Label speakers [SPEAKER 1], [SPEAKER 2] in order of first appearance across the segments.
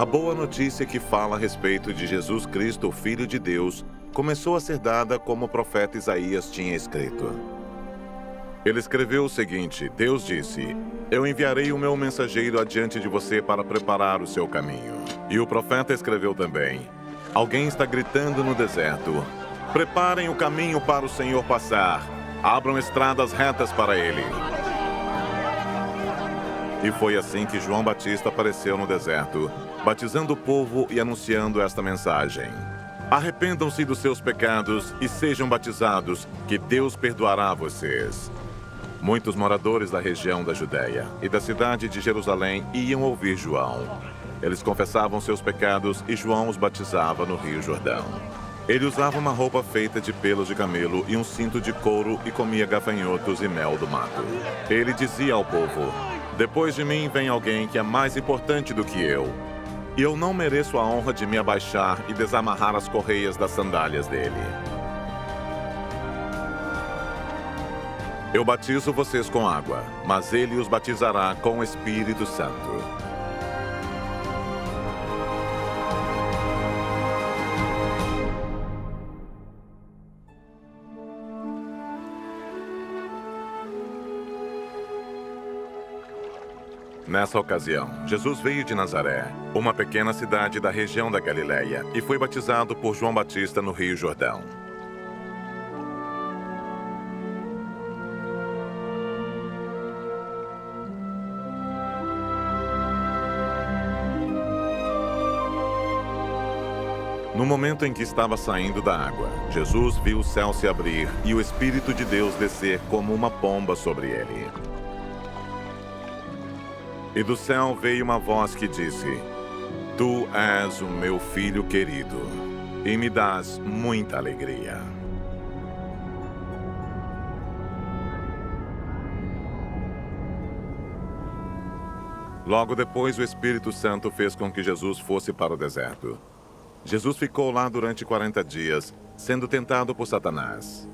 [SPEAKER 1] A boa notícia que fala a respeito de Jesus Cristo, o Filho de Deus, começou a ser dada como o profeta Isaías tinha escrito. Ele escreveu o seguinte: Deus disse: eu enviarei o meu mensageiro adiante de você para preparar o seu caminho. E o profeta escreveu também: alguém está gritando no deserto: preparem o caminho para o Senhor passar, abram estradas retas para ele. E foi assim que João Batista apareceu no deserto, batizando o povo e anunciando esta mensagem: arrependam-se dos seus pecados e sejam batizados, que Deus perdoará vocês. Muitos moradores da região da Judéia e da cidade de Jerusalém iam ouvir João. Eles confessavam seus pecados e João os batizava no Rio Jordão. Ele usava uma roupa feita de pelos de camelo e um cinto de couro e comia gafanhotos e mel do mato. Ele dizia ao povo: depois de mim vem alguém que é mais importante do que eu. E eu não mereço a honra de me abaixar e desamarrar as correias das sandálias dele. Eu batizo vocês com água, mas ele os batizará com o Espírito Santo. Nessa ocasião, Jesus veio de Nazaré, uma pequena cidade da região da Galileia, e foi batizado por João Batista no Rio Jordão. No momento em que estava saindo da água, Jesus viu o céu se abrir e o Espírito de Deus descer como uma pomba sobre ele. E do céu veio uma voz que disse: tu és o meu filho querido, e me dás muita alegria. Logo depois, o Espírito Santo fez com que Jesus fosse para o deserto. Jesus ficou lá durante 40 dias, sendo tentado por Satanás.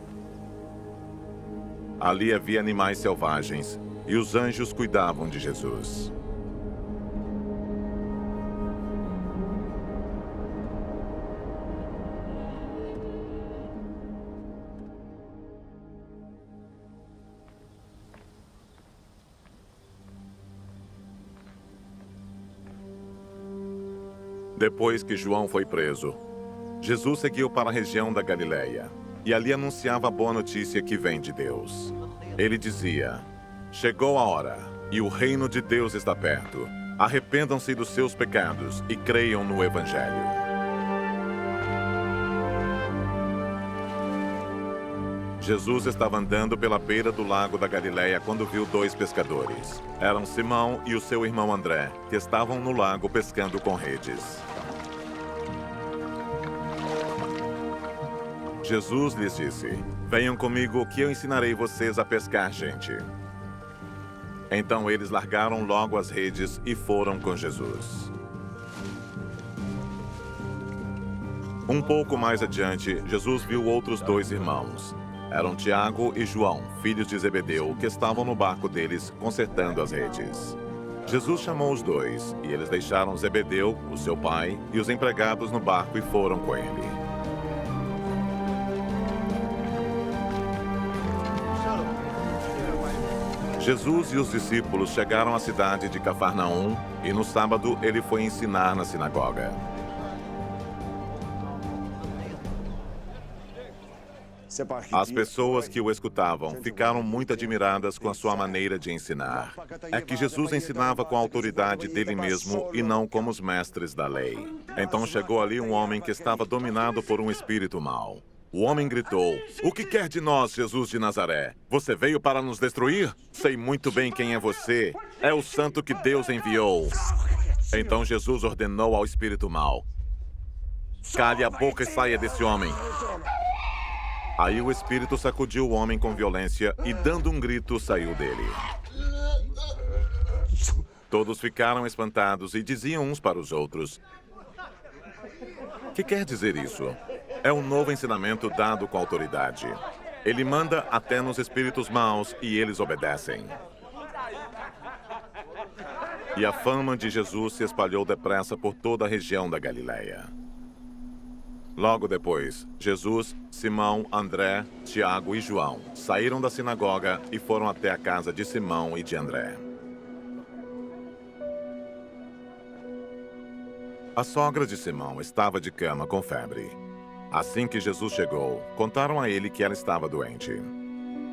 [SPEAKER 1] Ali havia animais selvagens, e os anjos cuidavam de Jesus. Depois que João foi preso, Jesus seguiu para a região da Galileia, e ali anunciava a boa notícia que vem de Deus. Ele dizia: chegou a hora, e o reino de Deus está perto. Arrependam-se dos seus pecados e creiam no Evangelho. Jesus estava andando pela beira do lago da Galileia quando viu dois pescadores. Eram Simão e o seu irmão André, que estavam no lago pescando com redes. Jesus lhes disse: venham comigo que eu ensinarei vocês a pescar gente. Então eles largaram logo as redes e foram com Jesus. Um pouco mais adiante, Jesus viu outros dois irmãos. Eram Tiago e João, filhos de Zebedeu, que estavam no barco deles, consertando as redes. Jesus chamou os dois, e eles deixaram Zebedeu, o seu pai, e os empregados no barco e foram com ele. Jesus e os discípulos chegaram à cidade de Cafarnaum, e no sábado ele foi ensinar na sinagoga. As pessoas que o escutavam ficaram muito admiradas com a sua maneira de ensinar. É que Jesus ensinava com a autoridade dele mesmo e não como os mestres da lei. Então chegou ali um homem que estava dominado por um espírito mau. O homem gritou: o que quer de nós, Jesus de Nazaré? Você veio para nos destruir? Sei muito bem quem é você. É o santo que Deus enviou. Então Jesus ordenou ao espírito mau: cale a boca e saia desse homem. Aí o espírito sacudiu o homem com violência e, dando um grito, saiu dele. Todos ficaram espantados e diziam uns para os outros: que quer dizer isso? É um novo ensinamento dado com autoridade. Ele manda até nos espíritos maus e eles obedecem. E a fama de Jesus se espalhou depressa por toda a região da Galileia. Logo depois, Jesus, Simão, André, Tiago e João saíram da sinagoga e foram até a casa de Simão e de André. A sogra de Simão estava de cama com febre. Assim que Jesus chegou, contaram a ele que ela estava doente.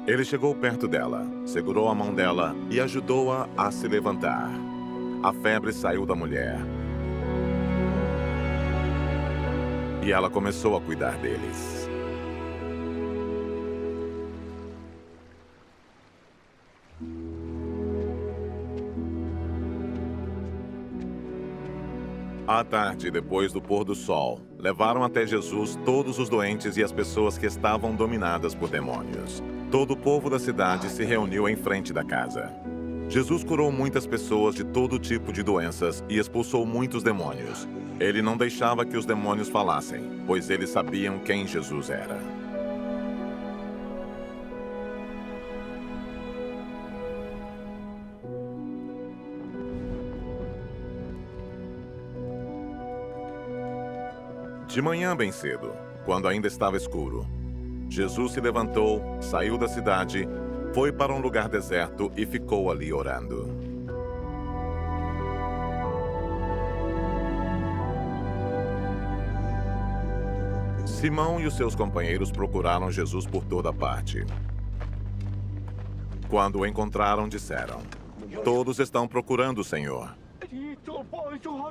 [SPEAKER 1] Ele chegou perto dela, segurou a mão dela e ajudou-a a se levantar. A febre saiu da mulher. E ela começou a cuidar deles. À tarde, depois do pôr do sol, levaram até Jesus todos os doentes e as pessoas que estavam dominadas por demônios. Todo o povo da cidade se reuniu em frente da casa. Jesus curou muitas pessoas de todo tipo de doenças e expulsou muitos demônios. Ele não deixava que os demônios falassem, pois eles sabiam quem Jesus era. De manhã bem cedo, quando ainda estava escuro, Jesus se levantou, saiu da cidade, foi para um lugar deserto e ficou ali orando. Simão e os seus companheiros procuraram Jesus por toda parte. Quando o encontraram, disseram: "Todos estão procurando o Senhor."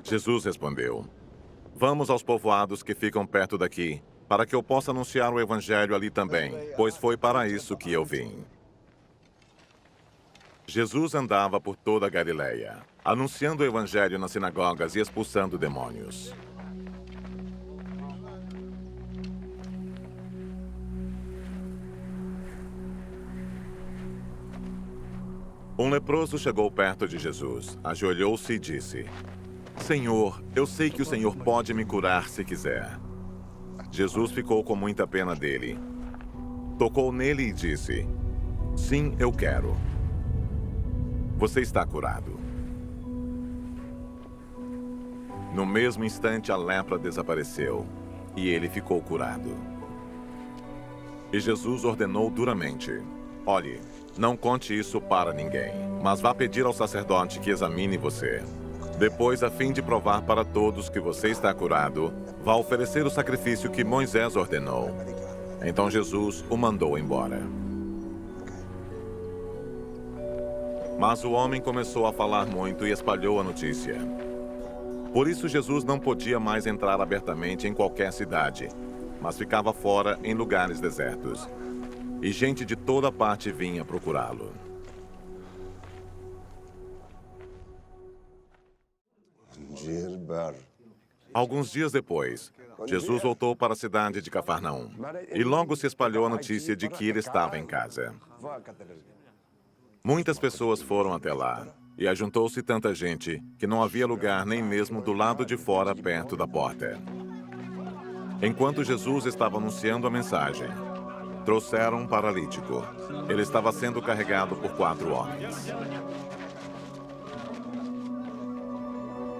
[SPEAKER 1] Jesus respondeu: "Vamos aos povoados que ficam perto daqui, para que eu possa anunciar o evangelho ali também, pois foi para isso que eu vim." Jesus andava por toda a Galileia, anunciando o evangelho nas sinagogas e expulsando demônios. Um leproso chegou perto de Jesus, ajoelhou-se e disse: "Senhor, eu sei que o Senhor pode me curar se quiser." Jesus ficou com muita pena dele. Tocou nele e disse: "Sim, eu quero. Você está curado." No mesmo instante, a lepra desapareceu e ele ficou curado. E Jesus ordenou duramente: "Olhe, não conte isso para ninguém, mas vá pedir ao sacerdote que examine você. Depois, a fim de provar para todos que você está curado, vá oferecer o sacrifício que Moisés ordenou." Então Jesus o mandou embora. Mas o homem começou a falar muito e espalhou a notícia. Por isso, Jesus não podia mais entrar abertamente em qualquer cidade, mas ficava fora em lugares desertos. E gente de toda parte vinha procurá-lo. Alguns dias depois, Jesus voltou para a cidade de Cafarnaum. E logo se espalhou a notícia de que ele estava em casa. Muitas pessoas foram até lá, e ajuntou-se tanta gente que não havia lugar nem mesmo do lado de fora, perto da porta. Enquanto Jesus estava anunciando a mensagem, trouxeram um paralítico. Ele estava sendo carregado por 4 homens.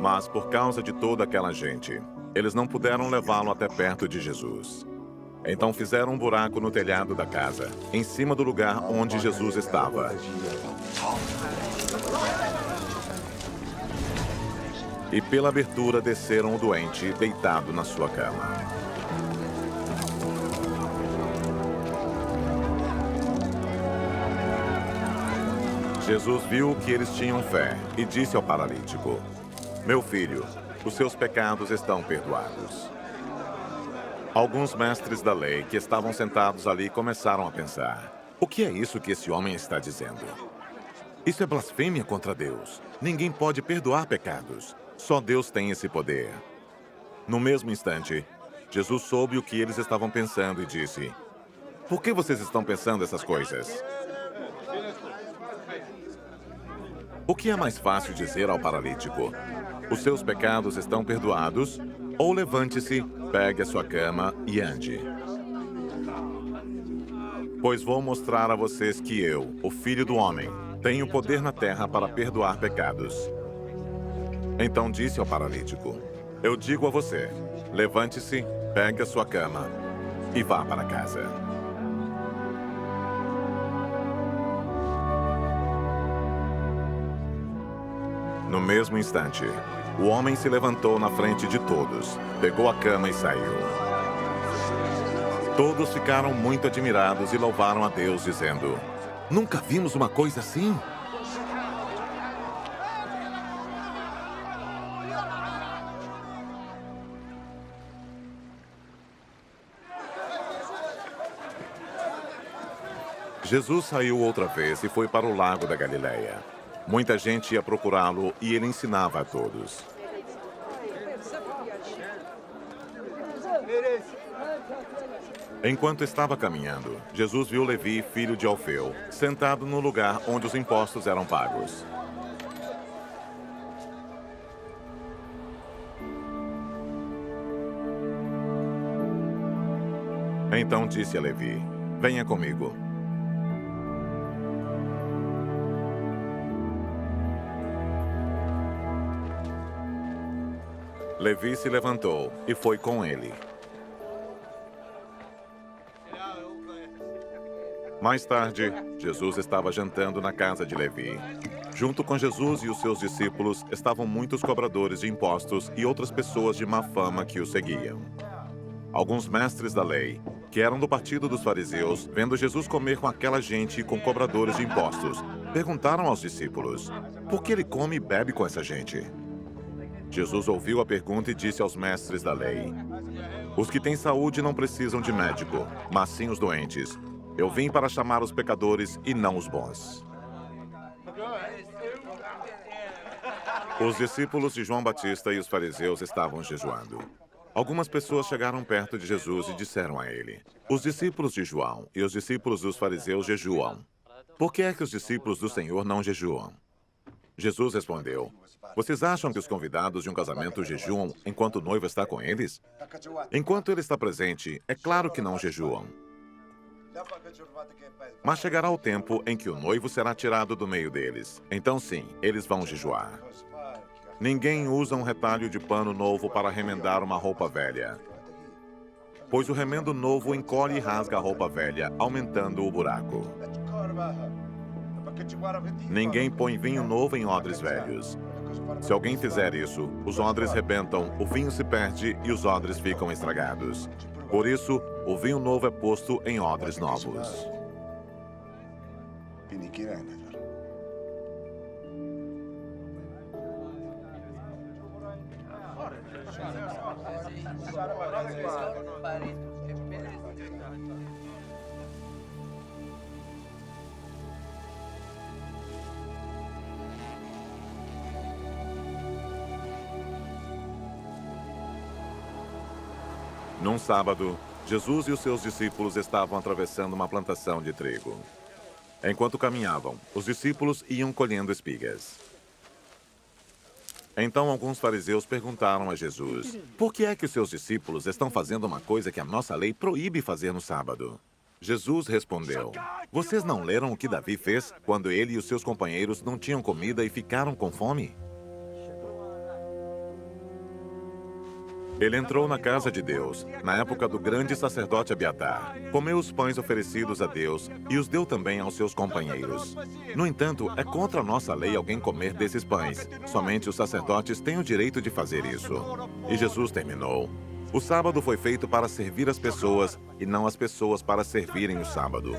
[SPEAKER 1] Mas por causa de toda aquela gente, eles não puderam levá-lo até perto de Jesus. Então fizeram um buraco no telhado da casa, em cima do lugar onde Jesus estava. E pela abertura desceram o doente deitado na sua cama. Jesus viu que eles tinham fé e disse ao paralítico: "Meu filho, os seus pecados estão perdoados." Alguns mestres da lei que estavam sentados ali começaram a pensar: o que é isso que esse homem está dizendo? Isso é blasfêmia contra Deus. Ninguém pode perdoar pecados. Só Deus tem esse poder. No mesmo instante, Jesus soube o que eles estavam pensando e disse: "Por que vocês estão pensando essas coisas?" O que é mais fácil dizer ao paralítico: "Os seus pecados estão perdoados", ou "Levante-se, pegue a sua cama e ande"? Pois vou mostrar a vocês que eu, o Filho do Homem, tenho poder na terra para perdoar pecados. Então disse ao paralítico: Eu digo a você, levante-se, pegue a sua cama e vá para casa. No mesmo instante, o homem se levantou na frente de todos, pegou a cama e saiu. Todos ficaram muito admirados e louvaram a Deus, dizendo: Nunca vimos uma coisa assim. Jesus saiu outra vez e foi para o lago da Galileia. Muita gente ia procurá-lo e ele ensinava a todos. Enquanto estava caminhando, Jesus viu Levi, filho de Alfeu, sentado no lugar onde os impostos eram pagos. Então disse a Levi: Venha comigo. Levi se levantou e foi com ele. Mais tarde, Jesus estava jantando na casa de Levi. Junto com Jesus e os seus discípulos estavam muitos cobradores de impostos e outras pessoas de má fama que o seguiam. Alguns mestres da lei, que eram do partido dos fariseus, vendo Jesus comer com aquela gente e com cobradores de impostos, perguntaram aos discípulos: Por que ele come e bebe com essa gente? Jesus ouviu a pergunta e disse aos mestres da lei: Os que têm saúde não precisam de médico, mas sim os doentes. Eu vim para chamar os pecadores e não os bons. Os discípulos de João Batista e os fariseus estavam jejuando. Algumas pessoas chegaram perto de Jesus e disseram a ele: Os discípulos de João e os discípulos dos fariseus jejuam. Por que é que os discípulos do Senhor não jejuam? Jesus respondeu: Vocês acham que os convidados de um casamento jejuam enquanto o noivo está com eles? Enquanto ele está presente, é claro que não jejuam. Mas chegará o tempo em que o noivo será tirado do meio deles. Então sim, eles vão jejuar. Ninguém usa um retalho de pano novo para remendar uma roupa velha, pois o remendo novo encolhe e rasga a roupa velha, aumentando o buraco. Ninguém põe vinho novo em odres velhos. Se alguém fizer isso, os odres rebentam, o vinho se perde e os odres ficam estragados. Por isso, o vinho novo é posto em odres novos. Num sábado, Jesus e os seus discípulos estavam atravessando uma plantação de trigo. Enquanto caminhavam, os discípulos iam colhendo espigas. Então alguns fariseus perguntaram a Jesus: Por que é que os seus discípulos estão fazendo uma coisa que a nossa lei proíbe fazer no sábado? Jesus respondeu: Vocês não leram o que Davi fez quando ele e os seus companheiros não tinham comida e ficaram com fome? Ele entrou na casa de Deus, na época do grande sacerdote Abiatar, comeu os pães oferecidos a Deus e os deu também aos seus companheiros. No entanto, é contra a nossa lei alguém comer desses pães. Somente os sacerdotes têm o direito de fazer isso. E Jesus terminou: O sábado foi feito para servir as pessoas e não as pessoas para servirem o sábado.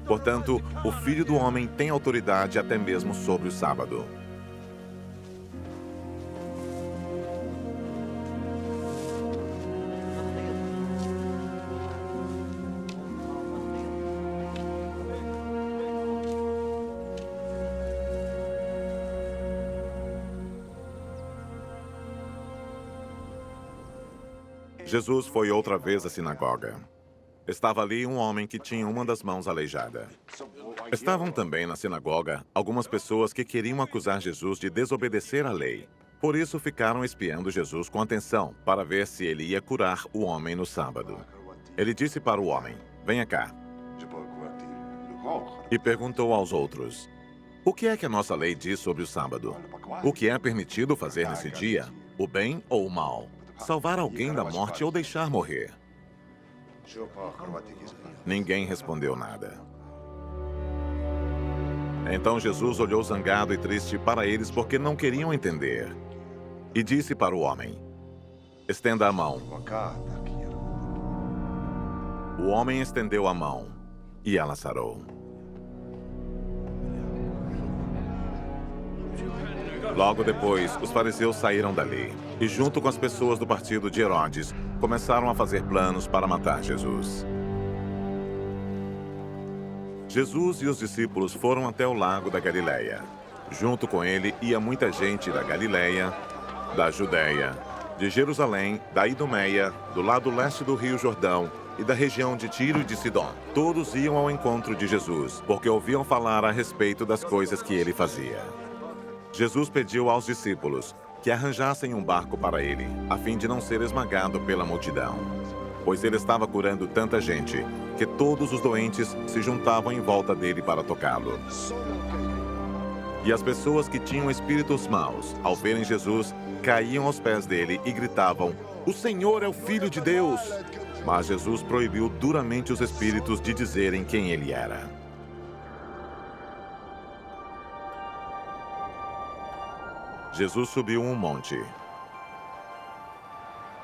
[SPEAKER 1] Portanto, o Filho do Homem tem autoridade até mesmo sobre o sábado. Jesus foi outra vez à sinagoga. Estava ali um homem que tinha uma das mãos aleijada. Estavam também na sinagoga algumas pessoas que queriam acusar Jesus de desobedecer à lei. Por isso ficaram espiando Jesus com atenção para ver se ele ia curar o homem no sábado. Ele disse para o homem: Venha cá. E perguntou aos outros: O que é que a nossa lei diz sobre o sábado? O que é permitido fazer nesse dia? O bem ou o mal? Salvar alguém da morte ou deixar morrer? Ninguém respondeu nada. Então Jesus olhou zangado e triste para eles porque não queriam entender. E disse para o homem: estenda a mão. O homem estendeu a mão e ela sarou. Logo depois, os fariseus saíram dali e, junto com as pessoas do partido de Herodes, começaram a fazer planos para matar Jesus. Jesus e os discípulos foram até o lago da Galileia. Junto com ele ia muita gente da Galileia, da Judéia, de Jerusalém, da Idumeia, do lado leste do Rio Jordão e da região de Tiro e de Sidom. Todos iam ao encontro de Jesus, porque ouviam falar a respeito das coisas que ele fazia. Jesus pediu aos discípulos que arranjassem um barco para ele, a fim de não ser esmagado pela multidão, pois ele estava curando tanta gente que todos os doentes se juntavam em volta dele para tocá-lo. E as pessoas que tinham espíritos maus, ao verem Jesus, caíam aos pés dele e gritavam: "O Senhor é o Filho de Deus!" Mas Jesus proibiu duramente os espíritos de dizerem quem ele era. Jesus subiu um monte.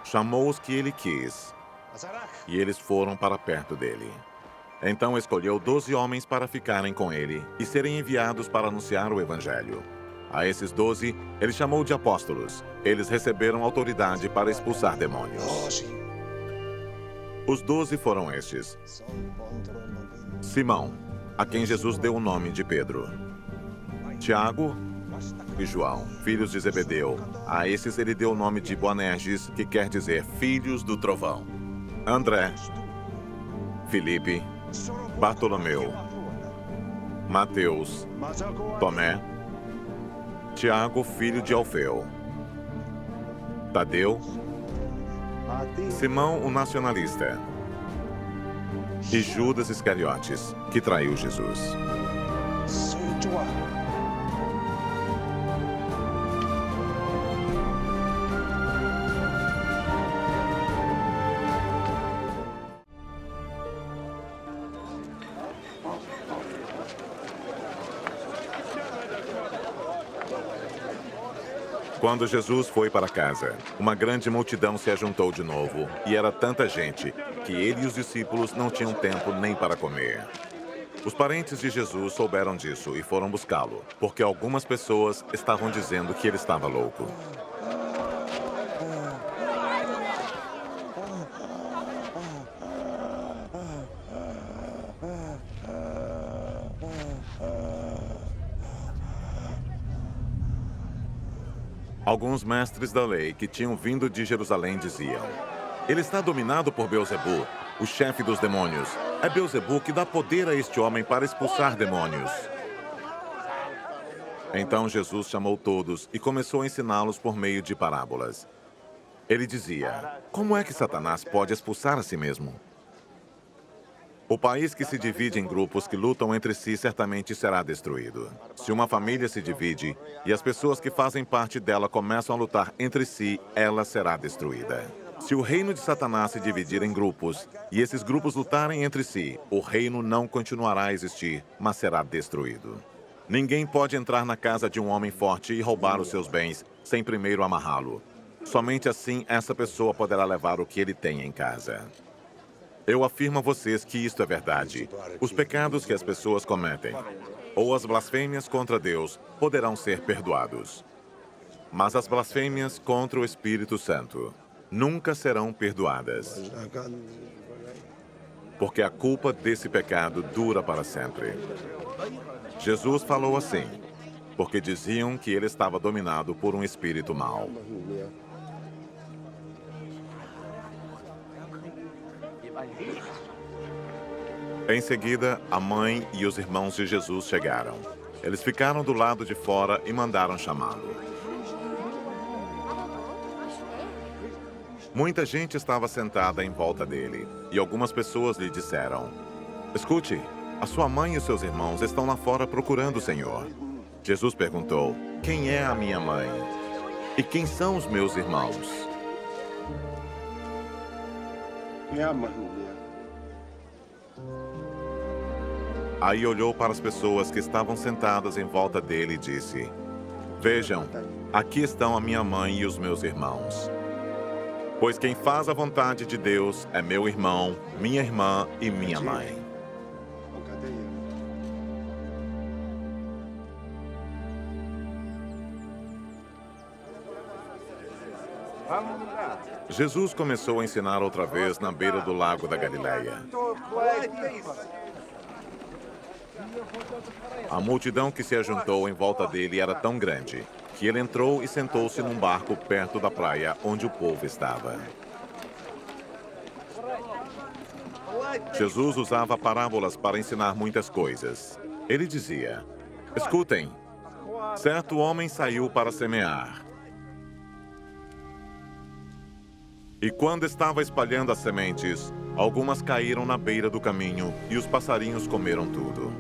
[SPEAKER 1] Chamou os que ele quis, e eles foram para perto dele. Então escolheu 12 homens para ficarem com ele e serem enviados para anunciar o evangelho. A esses 12, ele chamou de apóstolos. Eles receberam autoridade para expulsar demônios. Os 12 foram estes: Simão, a quem Jesus deu o nome de Pedro; Tiago e João, filhos de Zebedeu. A esses ele deu o nome de Boanerges, que quer dizer filhos do trovão; André, Filipe, Bartolomeu, Mateus, Tomé, Tiago, filho de Alfeu, Tadeu, Simão, o nacionalista, e Judas Iscariotes, que traiu Jesus. Quando Jesus foi para casa, uma grande multidão se ajuntou de novo, e era tanta gente que ele e os discípulos não tinham tempo nem para comer. Os parentes de Jesus souberam disso e foram buscá-lo, porque algumas pessoas estavam dizendo que ele estava louco. Alguns mestres da lei que tinham vindo de Jerusalém diziam: ele está dominado por Beelzebu, o chefe dos demônios. É Beelzebu que dá poder a este homem para expulsar demônios. Então Jesus chamou todos e começou a ensiná-los por meio de parábolas. Ele dizia: como é que Satanás pode expulsar a si mesmo? O país que se divide em grupos que lutam entre si certamente será destruído. Se uma família se divide e as pessoas que fazem parte dela começam a lutar entre si, ela será destruída. Se o reino de Satanás se dividir em grupos e esses grupos lutarem entre si, o reino não continuará a existir, mas será destruído. Ninguém pode entrar na casa de um homem forte e roubar os seus bens sem primeiro amarrá-lo. Somente assim essa pessoa poderá levar o que ele tem em casa. Eu afirmo a vocês que isto é verdade. Os pecados que as pessoas cometem, ou as blasfêmias contra Deus, poderão ser perdoados. Mas as blasfêmias contra o Espírito Santo nunca serão perdoadas, porque a culpa desse pecado dura para sempre. Jesus falou assim, porque diziam que ele estava dominado por um espírito mau. Em seguida, a mãe e os irmãos de Jesus chegaram. Eles ficaram do lado de fora e mandaram chamá-lo. Muita gente estava sentada em volta dele, e algumas pessoas lhe disseram: escute, a sua mãe e os seus irmãos estão lá fora procurando o Senhor. Jesus perguntou: quem é a minha mãe? E quem são os meus irmãos? Aí olhou para as pessoas que estavam sentadas em volta dele e disse: vejam, aqui estão a minha mãe e os meus irmãos. Pois quem faz a vontade de Deus é meu irmão, minha irmã e minha mãe. Jesus começou a ensinar outra vez na beira do lago da Galileia. A multidão que se ajuntou em volta dele era tão grande que ele entrou e sentou-se num barco perto da praia onde o povo estava. Jesus usava parábolas para ensinar muitas coisas. Ele dizia: escutem, certo homem saiu para semear. E quando estava espalhando as sementes, algumas caíram na beira do caminho e os passarinhos comeram tudo.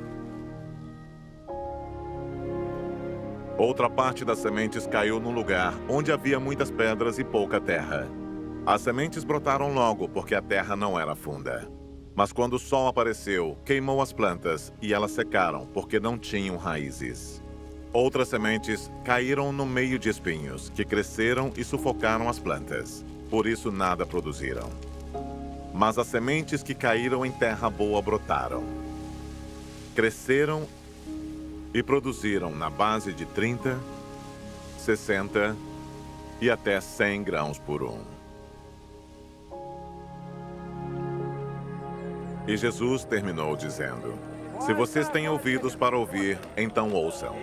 [SPEAKER 1] Outra parte das sementes caiu num lugar onde havia muitas pedras e pouca terra. As sementes brotaram logo porque a terra não era funda. Mas quando o sol apareceu, queimou as plantas e elas secaram porque não tinham raízes. Outras sementes caíram no meio de espinhos, que cresceram e sufocaram as plantas. Por isso nada produziram. Mas as sementes que caíram em terra boa brotaram. Cresceram e produziram na base de 30, 60 e até 100 grãos por um. E Jesus terminou dizendo: se vocês têm ouvidos para ouvir, então ouçam.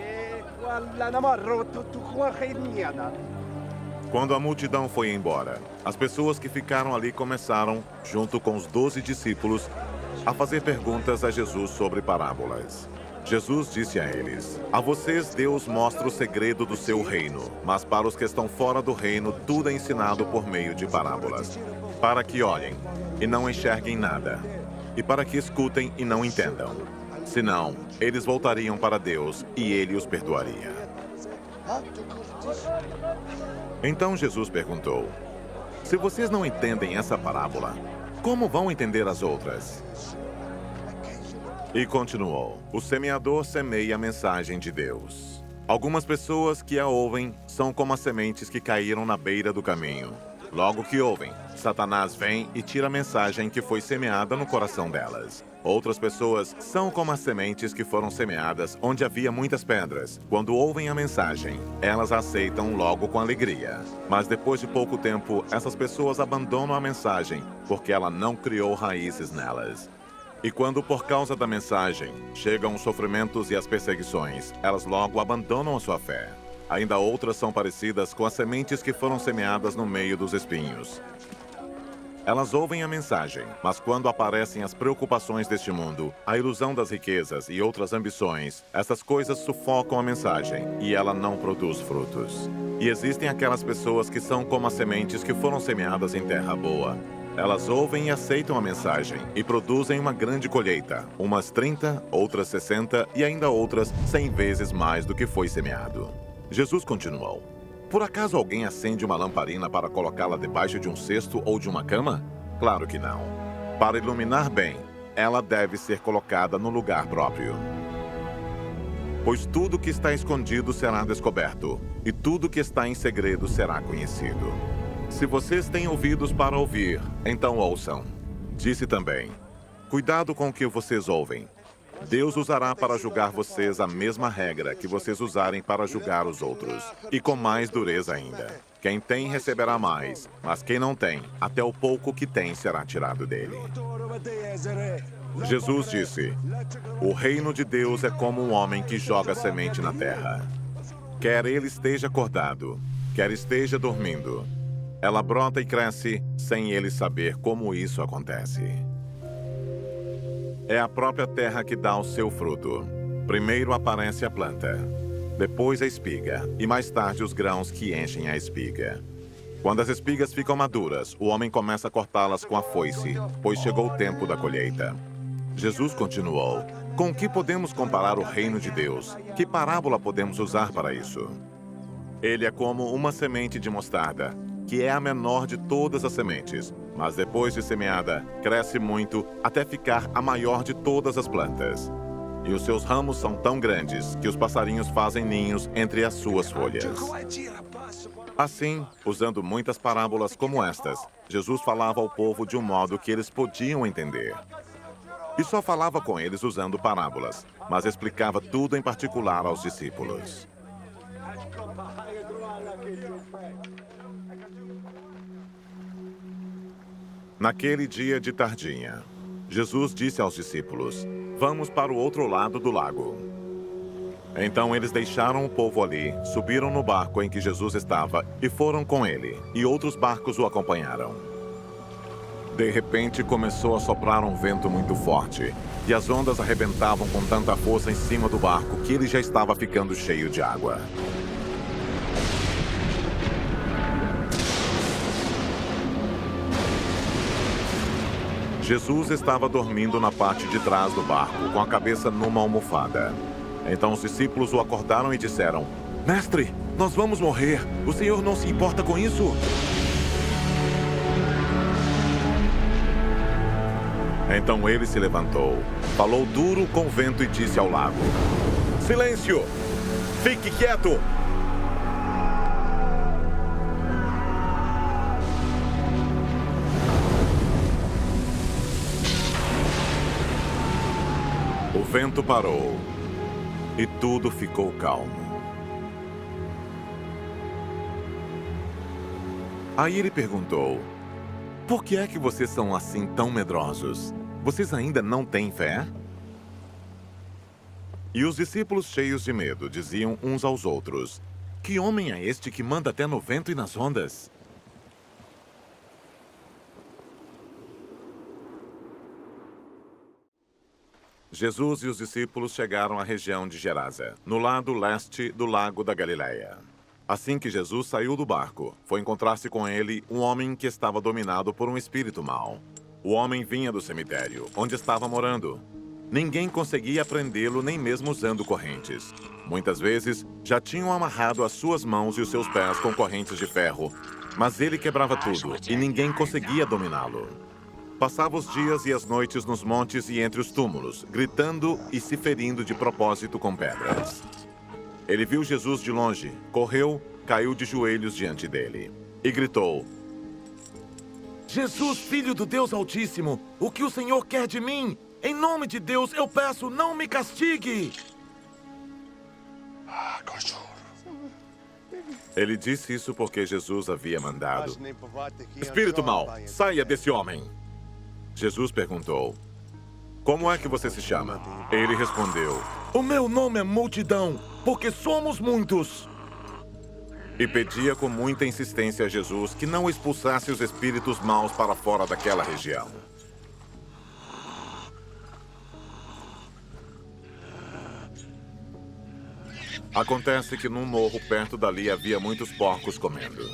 [SPEAKER 1] Quando a multidão foi embora, as pessoas que ficaram ali começaram, junto com os 12 discípulos, a fazer perguntas a Jesus sobre parábolas. Jesus disse a eles: a vocês Deus mostra o segredo do seu reino, mas para os que estão fora do reino, tudo é ensinado por meio de parábolas, para que olhem e não enxerguem nada, e para que escutem e não entendam. Senão, eles voltariam para Deus e Ele os perdoaria. Então Jesus perguntou: se vocês não entendem essa parábola, como vão entender as outras? E continuou: o semeador semeia a mensagem de Deus. Algumas pessoas que a ouvem são como as sementes que caíram na beira do caminho. Logo que ouvem, Satanás vem e tira a mensagem que foi semeada no coração delas. Outras pessoas são como as sementes que foram semeadas onde havia muitas pedras. Quando ouvem a mensagem, elas a aceitam logo com alegria. Mas depois de pouco tempo, essas pessoas abandonam a mensagem porque ela não criou raízes nelas. E quando, por causa da mensagem, chegam os sofrimentos e as perseguições, elas logo abandonam a sua fé. Ainda outras são parecidas com as sementes que foram semeadas no meio dos espinhos. Elas ouvem a mensagem, mas quando aparecem as preocupações deste mundo, a ilusão das riquezas e outras ambições, essas coisas sufocam a mensagem e ela não produz frutos. E existem aquelas pessoas que são como as sementes que foram semeadas em terra boa. Elas ouvem e aceitam a mensagem e produzem uma grande colheita, umas 30, outras 60 e ainda outras 100 vezes mais do que foi semeado. Jesus continuou: por acaso alguém acende uma lamparina para colocá-la debaixo de um cesto ou de uma cama? Claro que não. Para iluminar bem, ela deve ser colocada no lugar próprio. Pois tudo que está escondido será descoberto, e tudo que está em segredo será conhecido. Se vocês têm ouvidos para ouvir, então ouçam. Disse também: cuidado com o que vocês ouvem. Deus usará para julgar vocês a mesma regra que vocês usarem para julgar os outros, e com mais dureza ainda. Quem tem receberá mais, mas quem não tem, até o pouco que tem será tirado dele. Jesus disse: o reino de Deus é como um homem que joga semente na terra. Quer ele esteja acordado, quer esteja dormindo, ela brota e cresce sem ele saber como isso acontece. É a própria terra que dá o seu fruto. Primeiro aparece a planta, depois a espiga, e mais tarde os grãos que enchem a espiga. Quando as espigas ficam maduras, o homem começa a cortá-las com a foice, pois chegou o tempo da colheita. Jesus continuou: Com que podemos comparar o reino de Deus? Que parábola podemos usar para isso? Ele é como uma semente de mostarda, que é a menor de todas as sementes, mas depois de semeada, cresce muito até ficar a maior de todas as plantas. E os seus ramos são tão grandes que os passarinhos fazem ninhos entre as suas folhas. Assim, usando muitas parábolas como estas, Jesus falava ao povo de um modo que eles podiam entender. E só falava com eles usando parábolas, mas explicava tudo em particular aos discípulos. Naquele dia de tardinha, Jesus disse aos discípulos: "Vamos para o outro lado do lago." Então eles deixaram o povo ali, subiram no barco em que Jesus estava e foram com ele, e outros barcos o acompanharam. De repente começou a soprar um vento muito forte, e as ondas arrebentavam com tanta força em cima do barco que ele já estava ficando cheio de água. Jesus estava dormindo na parte de trás do barco, com a cabeça numa almofada. Então os discípulos o acordaram e disseram: "Mestre, nós vamos morrer. O Senhor não se importa com isso?" Então ele se levantou, falou duro com o vento e disse ao lago: "Silêncio! Fique quieto!" O vento parou e tudo ficou calmo. Aí ele perguntou: "Por que é que vocês são assim tão medrosos? Vocês ainda não têm fé?" E os discípulos, cheios de medo, diziam uns aos outros: "Que homem é este que manda até no vento e nas ondas?" Jesus e os discípulos chegaram à região de Gerasa, no lado leste do lago da Galileia. Assim que Jesus saiu do barco, foi encontrar-se com ele um homem que estava dominado por um espírito mau. O homem vinha do cemitério, onde estava morando. Ninguém conseguia prendê-lo, nem mesmo usando correntes. Muitas vezes, já tinham amarrado as suas mãos e os seus pés com correntes de ferro, mas ele quebrava tudo e ninguém conseguia dominá-lo. Passava os dias e as noites nos montes e entre os túmulos, gritando e se ferindo de propósito com pedras. Ele viu Jesus de longe, correu, caiu de joelhos diante dele e gritou: "Jesus, Filho do Deus Altíssimo, o que o Senhor quer de mim? Em nome de Deus, eu peço, não me castigue!" Ele disse isso porque Jesus havia mandado: "Espírito mau, saia desse homem!" Jesus perguntou: "Como é que você se chama?" Ele respondeu: "O meu nome é Multidão, porque somos muitos." E pedia com muita insistência a Jesus que não expulsasse os espíritos maus para fora daquela região. Acontece que num morro perto dali havia muitos porcos comendo.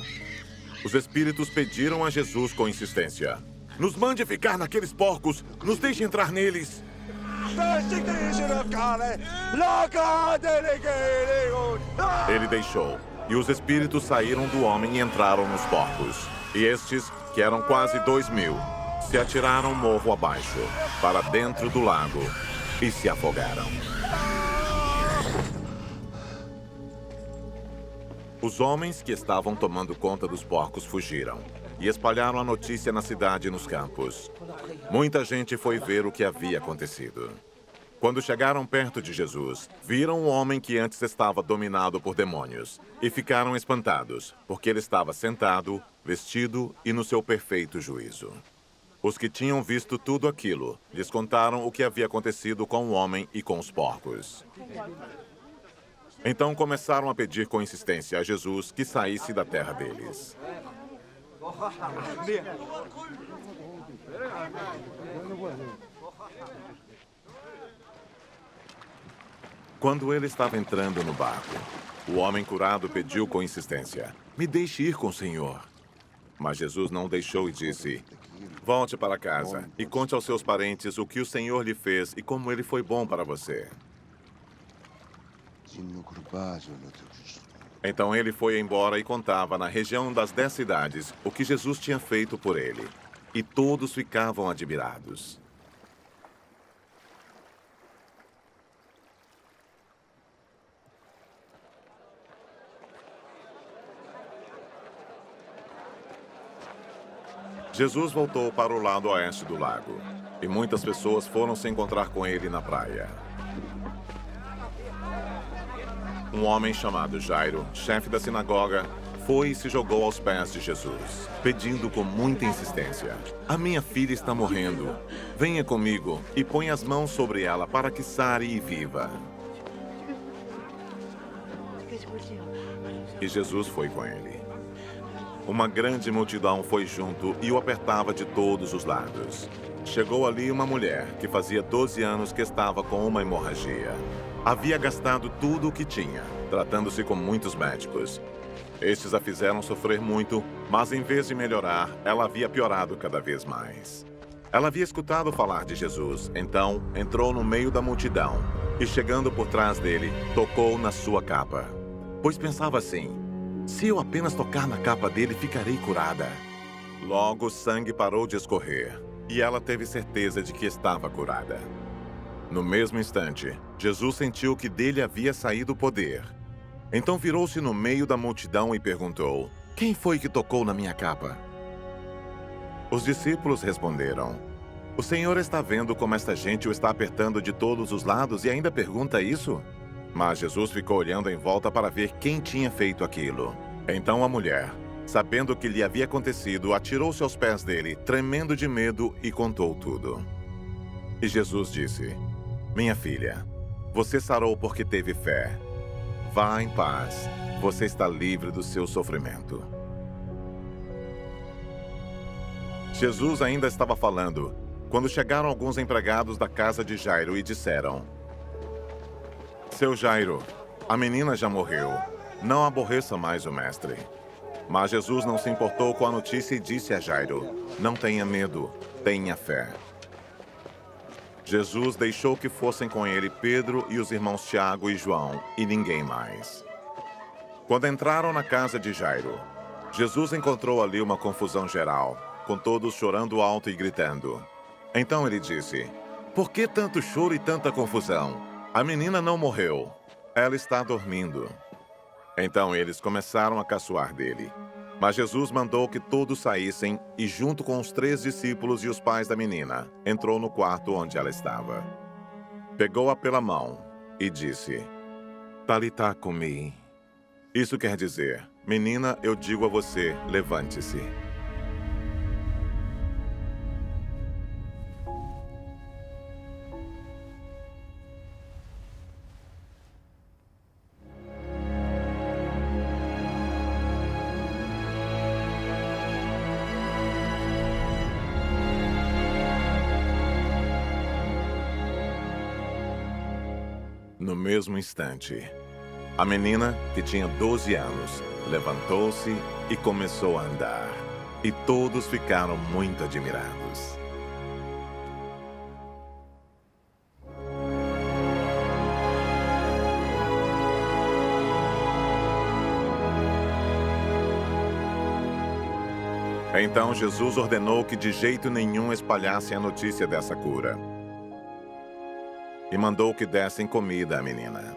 [SPEAKER 1] Os espíritos pediram a Jesus com insistência: "Nos mande ficar naqueles porcos, nos deixe entrar neles." Ele deixou, e os espíritos saíram do homem e entraram nos porcos. E estes, que eram quase 2.000, se atiraram morro abaixo, para dentro do lago, e se afogaram. Os homens que estavam tomando conta dos porcos fugiram e espalharam a notícia na cidade e nos campos. Muita gente foi ver o que havia acontecido. Quando chegaram perto de Jesus, viram um homem que antes estava dominado por demônios e ficaram espantados, porque ele estava sentado, vestido e no seu perfeito juízo. Os que tinham visto tudo aquilo lhes contaram o que havia acontecido com o homem e com os porcos. Então começaram a pedir com insistência a Jesus que saísse da terra deles. Quando ele estava entrando no barco, o homem curado pediu com insistência: "Me deixe ir com o Senhor." Mas Jesus não deixou e disse: Volte para casa e conte aos seus parentes o que o Senhor lhe fez e como ele foi bom para você. Então ele foi embora e contava na região das 10 cidades o que Jesus tinha feito por ele. E todos ficavam admirados. Jesus voltou para o lado oeste do lago, e muitas pessoas foram se encontrar com ele na praia. Um homem chamado Jairo, chefe da sinagoga, foi e se jogou aos pés de Jesus, pedindo com muita insistência: "A minha filha está morrendo. Venha comigo e ponha as mãos sobre ela para que sare e viva." E Jesus foi com ele. Uma grande multidão foi junto e o apertava de todos os lados. Chegou ali uma mulher que fazia 12 anos que estava com uma hemorragia. Havia gastado tudo o que tinha, tratando-se com muitos médicos. Estes a fizeram sofrer muito, mas em vez de melhorar, ela havia piorado cada vez mais. Ela havia escutado falar de Jesus, então entrou no meio da multidão e, chegando por trás dele, tocou na sua capa. Pois pensava assim: se eu apenas tocar na capa dele, ficarei curada. Logo, o sangue parou de escorrer e ela teve certeza de que estava curada. No mesmo instante, Jesus sentiu que dele havia saído o poder. Então virou-se no meio da multidão e perguntou: "Quem foi que tocou na minha capa?" Os discípulos responderam: "O Senhor está vendo como esta gente o está apertando de todos os lados e ainda pergunta isso?" Mas Jesus ficou olhando em volta para ver quem tinha feito aquilo. Então a mulher, sabendo o que lhe havia acontecido, atirou-se aos pés dele, tremendo de medo, e contou tudo. E Jesus disse: "Minha filha, você sarou porque teve fé. Vá em paz, você está livre do seu sofrimento." Jesus ainda estava falando quando chegaram alguns empregados da casa de Jairo e disseram: "Seu Jairo, a menina já morreu. Não aborreça mais o mestre." Mas Jesus não se importou com a notícia e disse a Jairo: "Não tenha medo, tenha fé." Jesus deixou que fossem com ele Pedro e os irmãos Tiago e João, e ninguém mais. Quando entraram na casa de Jairo, Jesus encontrou ali uma confusão geral, com todos chorando alto e gritando. Então ele disse: "Por que tanto choro e tanta confusão? A menina não morreu. Ela está dormindo." Então eles começaram a caçoar dele. Mas Jesus mandou que todos saíssem e, junto com os 3 discípulos e os pais da menina, entrou no quarto onde ela estava. Pegou-a pela mão e disse: "Talitá cumi." Isso quer dizer: "Menina, eu digo a você, levante-se." No mesmo instante, a menina, que tinha 12 anos, levantou-se e começou a andar. E todos ficaram muito admirados. Então Jesus ordenou que de jeito nenhum espalhassem a notícia dessa cura. E mandou que dessem comida à menina.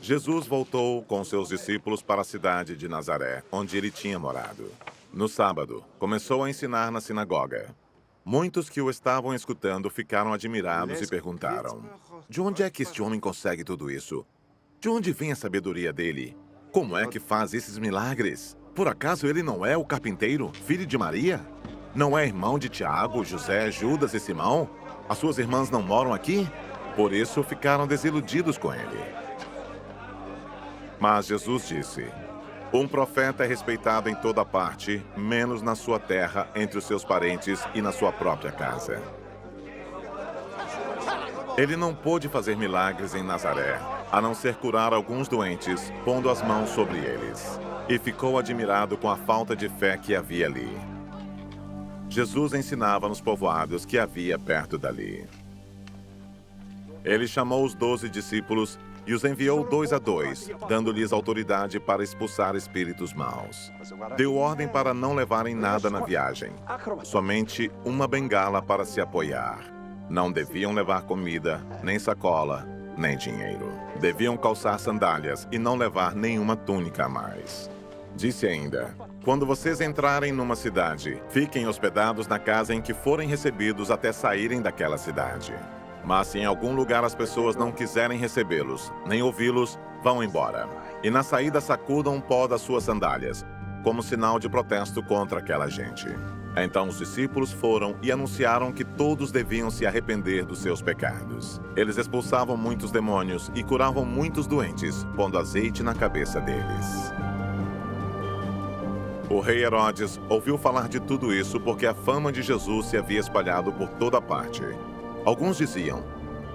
[SPEAKER 1] Jesus voltou com seus discípulos para a cidade de Nazaré, onde ele tinha morado. No sábado, começou a ensinar na sinagoga. Muitos que o estavam escutando ficaram admirados e perguntaram: "De onde é que este homem consegue tudo isso? De onde vem a sabedoria dele? Como é que faz esses milagres? Por acaso ele não é o carpinteiro, filho de Maria? Não é irmão de Tiago, José, Judas e Simão? As suas irmãs não moram aqui?" Por isso ficaram desiludidos com ele. Mas Jesus disse: "Um profeta é respeitado em toda parte, menos na sua terra, entre os seus parentes e na sua própria casa." Ele não pôde fazer milagres em Nazaré, a não ser curar alguns doentes, pondo as mãos sobre eles. E ficou admirado com a falta de fé que havia ali. Jesus ensinava nos povoados que havia perto dali. Ele chamou os 12 discípulos e os enviou 2 a 2, dando-lhes autoridade para expulsar espíritos maus. Deu ordem para não levarem nada na viagem, somente uma bengala para se apoiar. Não deviam levar comida, nem sacola, nem dinheiro. Deviam calçar sandálias e não levar nenhuma túnica a mais. Disse ainda: quando vocês entrarem numa cidade, fiquem hospedados na casa em que forem recebidos até saírem daquela cidade. Mas se em algum lugar as pessoas não quiserem recebê-los, nem ouvi-los, vão embora. E na saída sacudam um pó das suas sandálias, como sinal de protesto contra aquela gente. Então os discípulos foram e anunciaram que todos deviam se arrepender dos seus pecados. Eles expulsavam muitos demônios e curavam muitos doentes, pondo azeite na cabeça deles. O rei Herodes ouviu falar de tudo isso porque a fama de Jesus se havia espalhado por toda parte. Alguns diziam: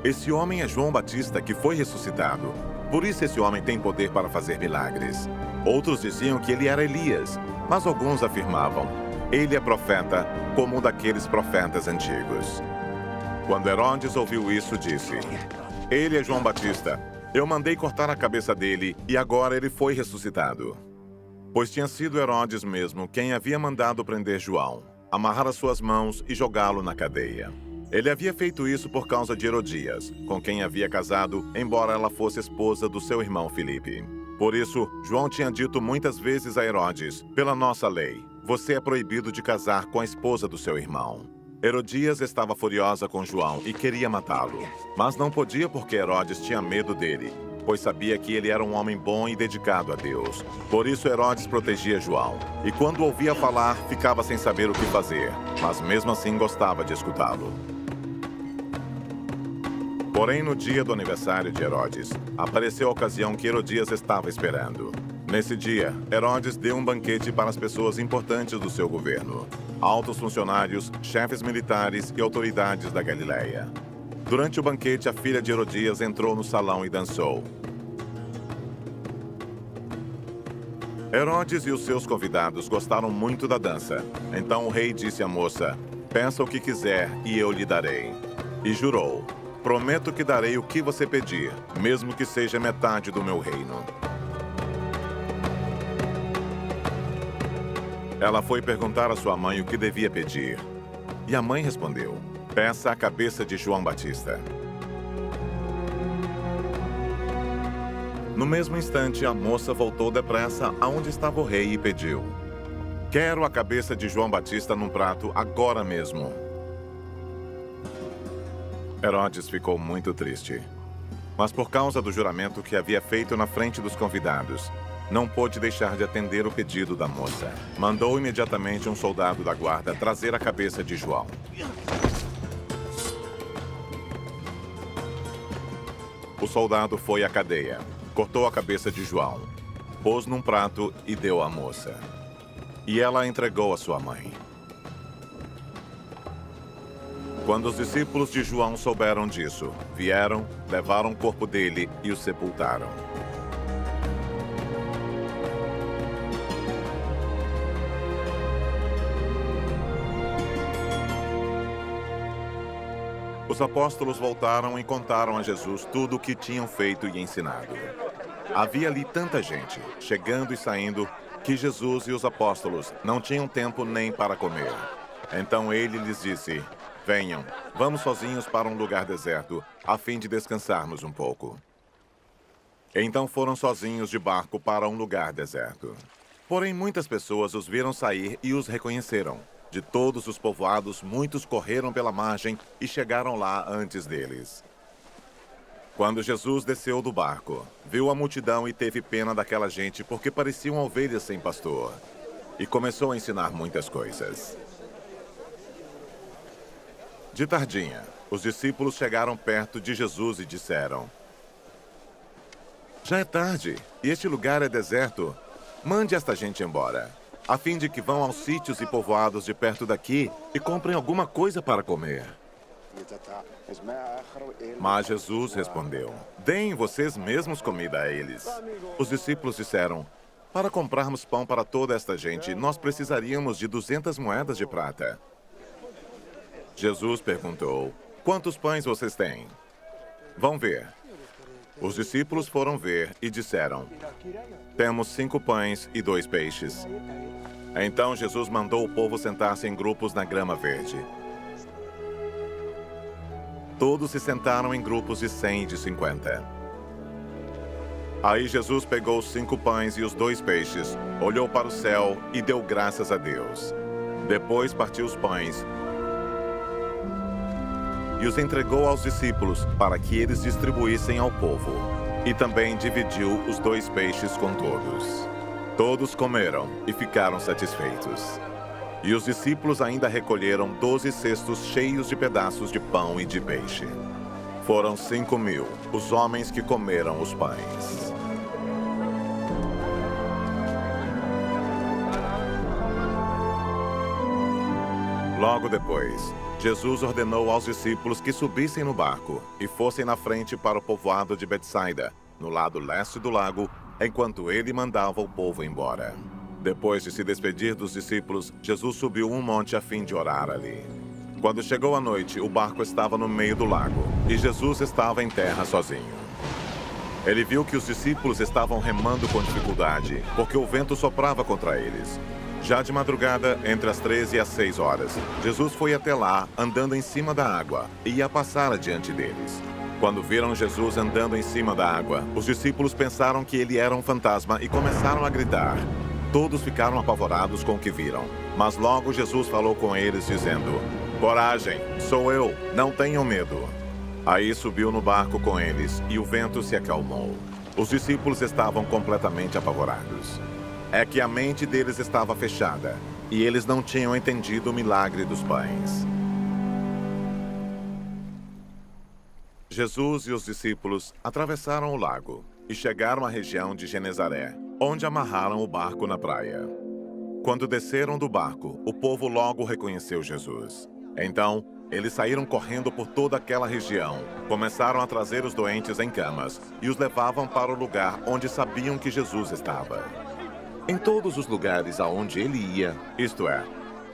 [SPEAKER 1] esse homem é João Batista que foi ressuscitado. Por isso esse homem tem poder para fazer milagres. Outros diziam que ele era Elias, mas alguns afirmavam: ele é profeta, como um daqueles profetas antigos. Quando Herodes ouviu isso, disse: ele é João Batista. Eu mandei cortar a cabeça dele e agora ele foi ressuscitado. Pois tinha sido Herodes mesmo quem havia mandado prender João, amarrar as suas mãos e jogá-lo na cadeia. Ele havia feito isso por causa de Herodias, com quem havia casado, embora ela fosse esposa do seu irmão Filipe. Por isso, João tinha dito muitas vezes a Herodes: pela nossa lei, você é proibido de casar com a esposa do seu irmão. Herodias estava furiosa com João e queria matá-lo, mas não podia porque Herodes tinha medo dele, pois sabia que ele era um homem bom e dedicado a Deus. Por isso Herodes protegia João, e quando o ouvia falar, ficava sem saber o que fazer, mas mesmo assim gostava de escutá-lo. Porém, no dia do aniversário de Herodes, apareceu a ocasião que Herodias estava esperando. Nesse dia, Herodes deu um banquete para as pessoas importantes do seu governo, altos funcionários, chefes militares e autoridades da Galileia. Durante o banquete, a filha de Herodias entrou no salão e dançou. Herodes e os seus convidados gostaram muito da dança. Então o rei disse à moça: peça o que quiser e eu lhe darei. E jurou: prometo que darei o que você pedir, mesmo que seja metade do meu reino. Ela foi perguntar à sua mãe o que devia pedir. E a mãe respondeu: peça a cabeça de João Batista. No mesmo instante, a moça voltou depressa aonde estava o rei e pediu: quero a cabeça de João Batista num prato agora mesmo. Herodes ficou muito triste. Mas por causa do juramento que havia feito na frente dos convidados, não pôde deixar de atender o pedido da moça. Mandou imediatamente um soldado da guarda trazer a cabeça de João. O soldado foi à cadeia, cortou a cabeça de João, pôs num prato e deu à moça. E ela a entregou à sua mãe. Quando os discípulos de João souberam disso, vieram, levaram o corpo dele e o sepultaram. Os apóstolos voltaram e contaram a Jesus tudo o que tinham feito e ensinado. Havia ali tanta gente, chegando e saindo, que Jesus e os apóstolos não tinham tempo nem para comer. Então ele lhes disse: venham, vamos sozinhos para um lugar deserto, a fim de descansarmos um pouco. Então foram sozinhos de barco para um lugar deserto. Porém, muitas pessoas os viram sair e os reconheceram. De todos os povoados, muitos correram pela margem e chegaram lá antes deles. Quando Jesus desceu do barco, viu a multidão e teve pena daquela gente porque pareciam ovelhas sem pastor. E começou a ensinar muitas coisas. De tardinha, os discípulos chegaram perto de Jesus e disseram: já é tarde e este lugar é deserto. Mande esta gente embora, a fim de que vão aos sítios e povoados de perto daqui e comprem alguma coisa para comer. Mas Jesus respondeu: deem vocês mesmos comida a eles. Os discípulos disseram: para comprarmos pão para toda esta gente, nós precisaríamos de 200 moedas de prata. Jesus perguntou: quantos pães vocês têm? Vão ver. Os discípulos foram ver e disseram: temos 5 pães e 2 peixes. Então Jesus mandou o povo sentar-se em grupos na grama verde. Todos se sentaram em grupos de 100 e de 50. Aí Jesus pegou os 5 pães e os 2 peixes, olhou para o céu e deu graças a Deus. Depois partiu os pães e os entregou aos discípulos para que eles distribuíssem ao povo. E também dividiu os 2 peixes com todos. Todos comeram e ficaram satisfeitos. E os discípulos ainda recolheram 12 cestos cheios de pedaços de pão e de peixe. Foram 5.000 os homens que comeram os pães. Logo depois, Jesus ordenou aos discípulos que subissem no barco e fossem na frente para o povoado de Betsaida, no lado leste do lago, enquanto ele mandava o povo embora. Depois de se despedir dos discípulos, Jesus subiu um monte a fim de orar ali. Quando chegou a noite, o barco estava no meio do lago e Jesus estava em terra sozinho. Ele viu que os discípulos estavam remando com dificuldade, porque o vento soprava contra eles. Já de madrugada, entre as 13 e as 6 horas, Jesus foi até lá, andando em cima da água, e ia passar adiante deles. Quando viram Jesus andando em cima da água, os discípulos pensaram que ele era um fantasma e começaram a gritar. Todos ficaram apavorados com o que viram. Mas logo Jesus falou com eles, dizendo: coragem, sou eu, não tenham medo. Aí subiu no barco com eles, e o vento se acalmou. Os discípulos estavam completamente apavorados. É que a mente deles estava fechada, e eles não tinham entendido o milagre dos pães. Jesus e os discípulos atravessaram o lago e chegaram à região de Genezaré, onde amarraram o barco na praia. Quando desceram do barco, o povo logo reconheceu Jesus. Então, eles saíram correndo por toda aquela região, começaram a trazer os doentes em camas e os levavam para o lugar onde sabiam que Jesus estava. Em todos os lugares aonde ele ia, isto é,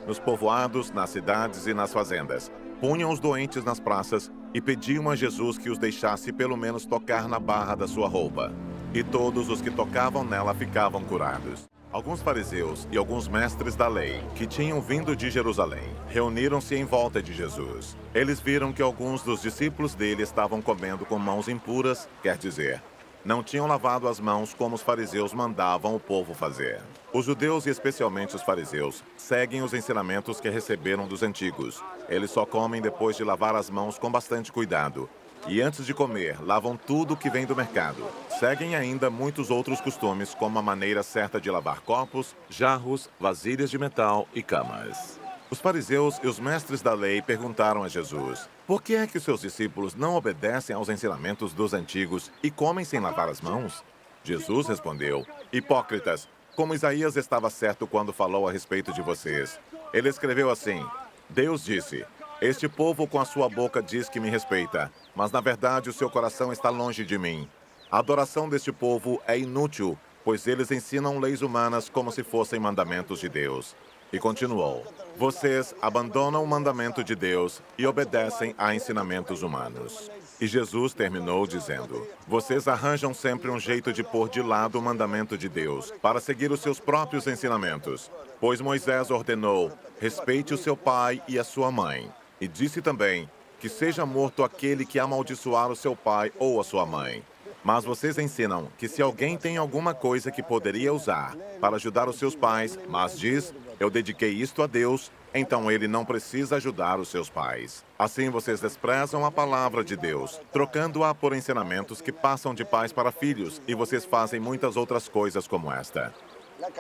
[SPEAKER 1] nos povoados, nas cidades e nas fazendas, punham os doentes nas praças e pediam a Jesus que os deixasse pelo menos tocar na barra da sua roupa. E todos os que tocavam nela ficavam curados. Alguns fariseus e alguns mestres da lei, que tinham vindo de Jerusalém, reuniram-se em volta de Jesus. Eles viram que alguns dos discípulos dele estavam comendo com mãos impuras, quer dizer, não tinham lavado as mãos como os fariseus mandavam o povo fazer. Os judeus, e especialmente os fariseus, seguem os ensinamentos que receberam dos antigos. Eles só comem depois de lavar as mãos com bastante cuidado. E antes de comer, lavam tudo que vem do mercado. Seguem ainda muitos outros costumes, como a maneira certa de lavar copos, jarros, vasilhas de metal e camas. Os fariseus e os mestres da lei perguntaram a Jesus: por que é que os seus discípulos não obedecem aos ensinamentos dos antigos e comem sem lavar as mãos? Jesus respondeu: hipócritas, como Isaías estava certo quando falou a respeito de vocês. Ele escreveu assim: Deus disse: este povo com a sua boca diz que me respeita, mas na verdade o seu coração está longe de mim. A adoração deste povo é inútil, pois eles ensinam leis humanas como se fossem mandamentos de Deus. E continuou: vocês abandonam o mandamento de Deus e obedecem a ensinamentos humanos. E Jesus terminou dizendo: vocês arranjam sempre um jeito de pôr de lado o mandamento de Deus para seguir os seus próprios ensinamentos. Pois Moisés ordenou: respeite o seu pai e a sua mãe. E disse também que seja morto aquele que amaldiçoar o seu pai ou a sua mãe. Mas vocês ensinam que se alguém tem alguma coisa que poderia usar para ajudar os seus pais, mas diz: eu dediquei isto a Deus, então ele não precisa ajudar os seus pais. Assim vocês desprezam a palavra de Deus, trocando-a por ensinamentos que passam de pais para filhos, e vocês fazem muitas outras coisas como esta.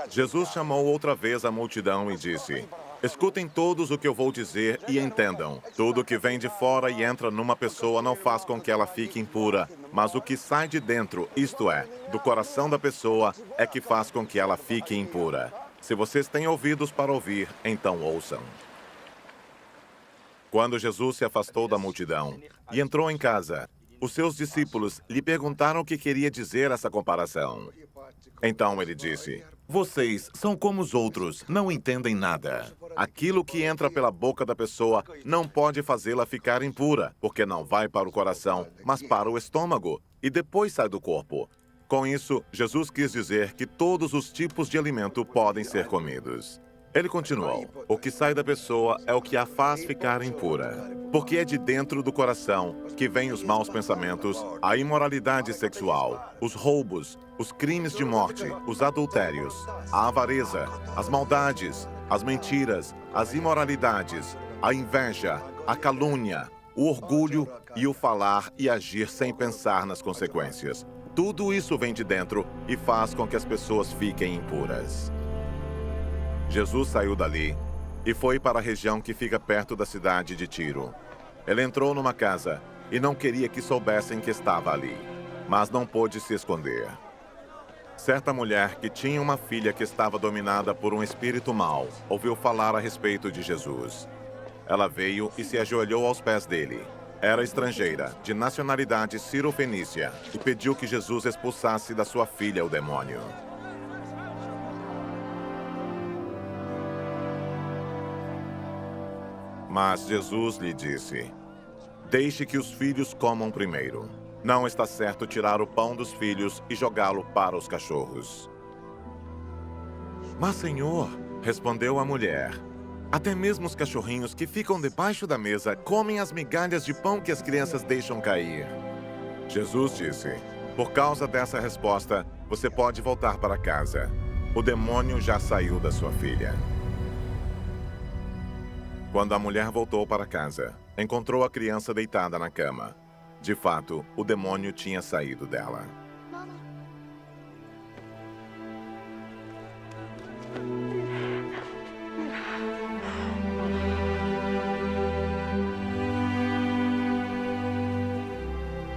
[SPEAKER 1] Jesus chamou outra vez a multidão e disse: escutem todos o que eu vou dizer e entendam. Tudo que vem de fora e entra numa pessoa não faz com que ela fique impura, mas o que sai de dentro, isto é, do coração da pessoa, é que faz com que ela fique impura. Se vocês têm ouvidos para ouvir, então ouçam. Quando Jesus se afastou da multidão e entrou em casa, os seus discípulos lhe perguntaram o que queria dizer essa comparação. Então ele disse: "Vocês são como os outros, não entendem nada. Aquilo que entra pela boca da pessoa não pode fazê-la ficar impura, porque não vai para o coração, mas para o estômago, e depois sai do corpo." Com isso, Jesus quis dizer que todos os tipos de alimento podem ser comidos. Ele continuou: "O que sai da pessoa é o que a faz ficar impura, porque é de dentro do coração que vêm os maus pensamentos, a imoralidade sexual, os roubos, os crimes de morte, os adultérios, a avareza, as maldades, as mentiras, as imoralidades, a inveja, a calúnia, o orgulho e o falar e agir sem pensar nas consequências. Tudo isso vem de dentro e faz com que as pessoas fiquem impuras." Jesus saiu dali e foi para a região que fica perto da cidade de Tiro. Ele entrou numa casa e não queria que soubessem que estava ali, mas não pôde se esconder. Certa mulher que tinha uma filha que estava dominada por um espírito mau ouviu falar a respeito de Jesus. Ela veio e se ajoelhou aos pés dele. Era estrangeira, de nacionalidade cirofenícia, e pediu que Jesus expulsasse da sua filha o demônio. Mas Jesus lhe disse: "Deixe que os filhos comam primeiro. Não está certo tirar o pão dos filhos e jogá-lo para os cachorros." "Mas, Senhor", respondeu a mulher, "até mesmo os cachorrinhos que ficam debaixo da mesa comem as migalhas de pão que as crianças deixam cair." Jesus disse: "Por causa dessa resposta, você pode voltar para casa. O demônio já saiu da sua filha." Quando a mulher voltou para casa, encontrou a criança deitada na cama. De fato, o demônio tinha saído dela.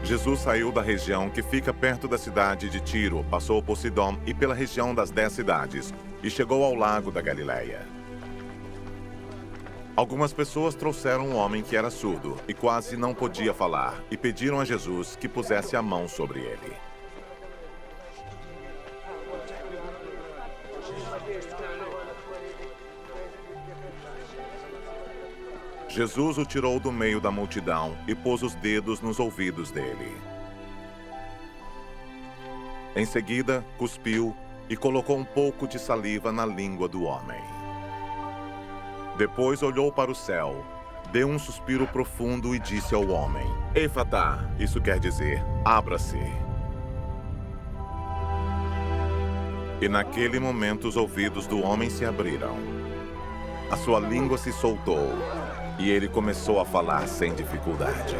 [SPEAKER 1] Jesus saiu da região que fica perto da cidade de Tiro, passou por Sidom e pela região das 10 cidades, e chegou ao lago da Galileia. Algumas pessoas trouxeram um homem que era surdo e quase não podia falar, e pediram a Jesus que pusesse a mão sobre ele. Jesus o tirou do meio da multidão e pôs os dedos nos ouvidos dele. Em seguida, cuspiu e colocou um pouco de saliva na língua do homem. Depois olhou para o céu, deu um suspiro profundo e disse ao homem: "Efatá", isso quer dizer, abra-se. E naquele momento os ouvidos do homem se abriram. A sua língua se soltou e ele começou a falar sem dificuldade.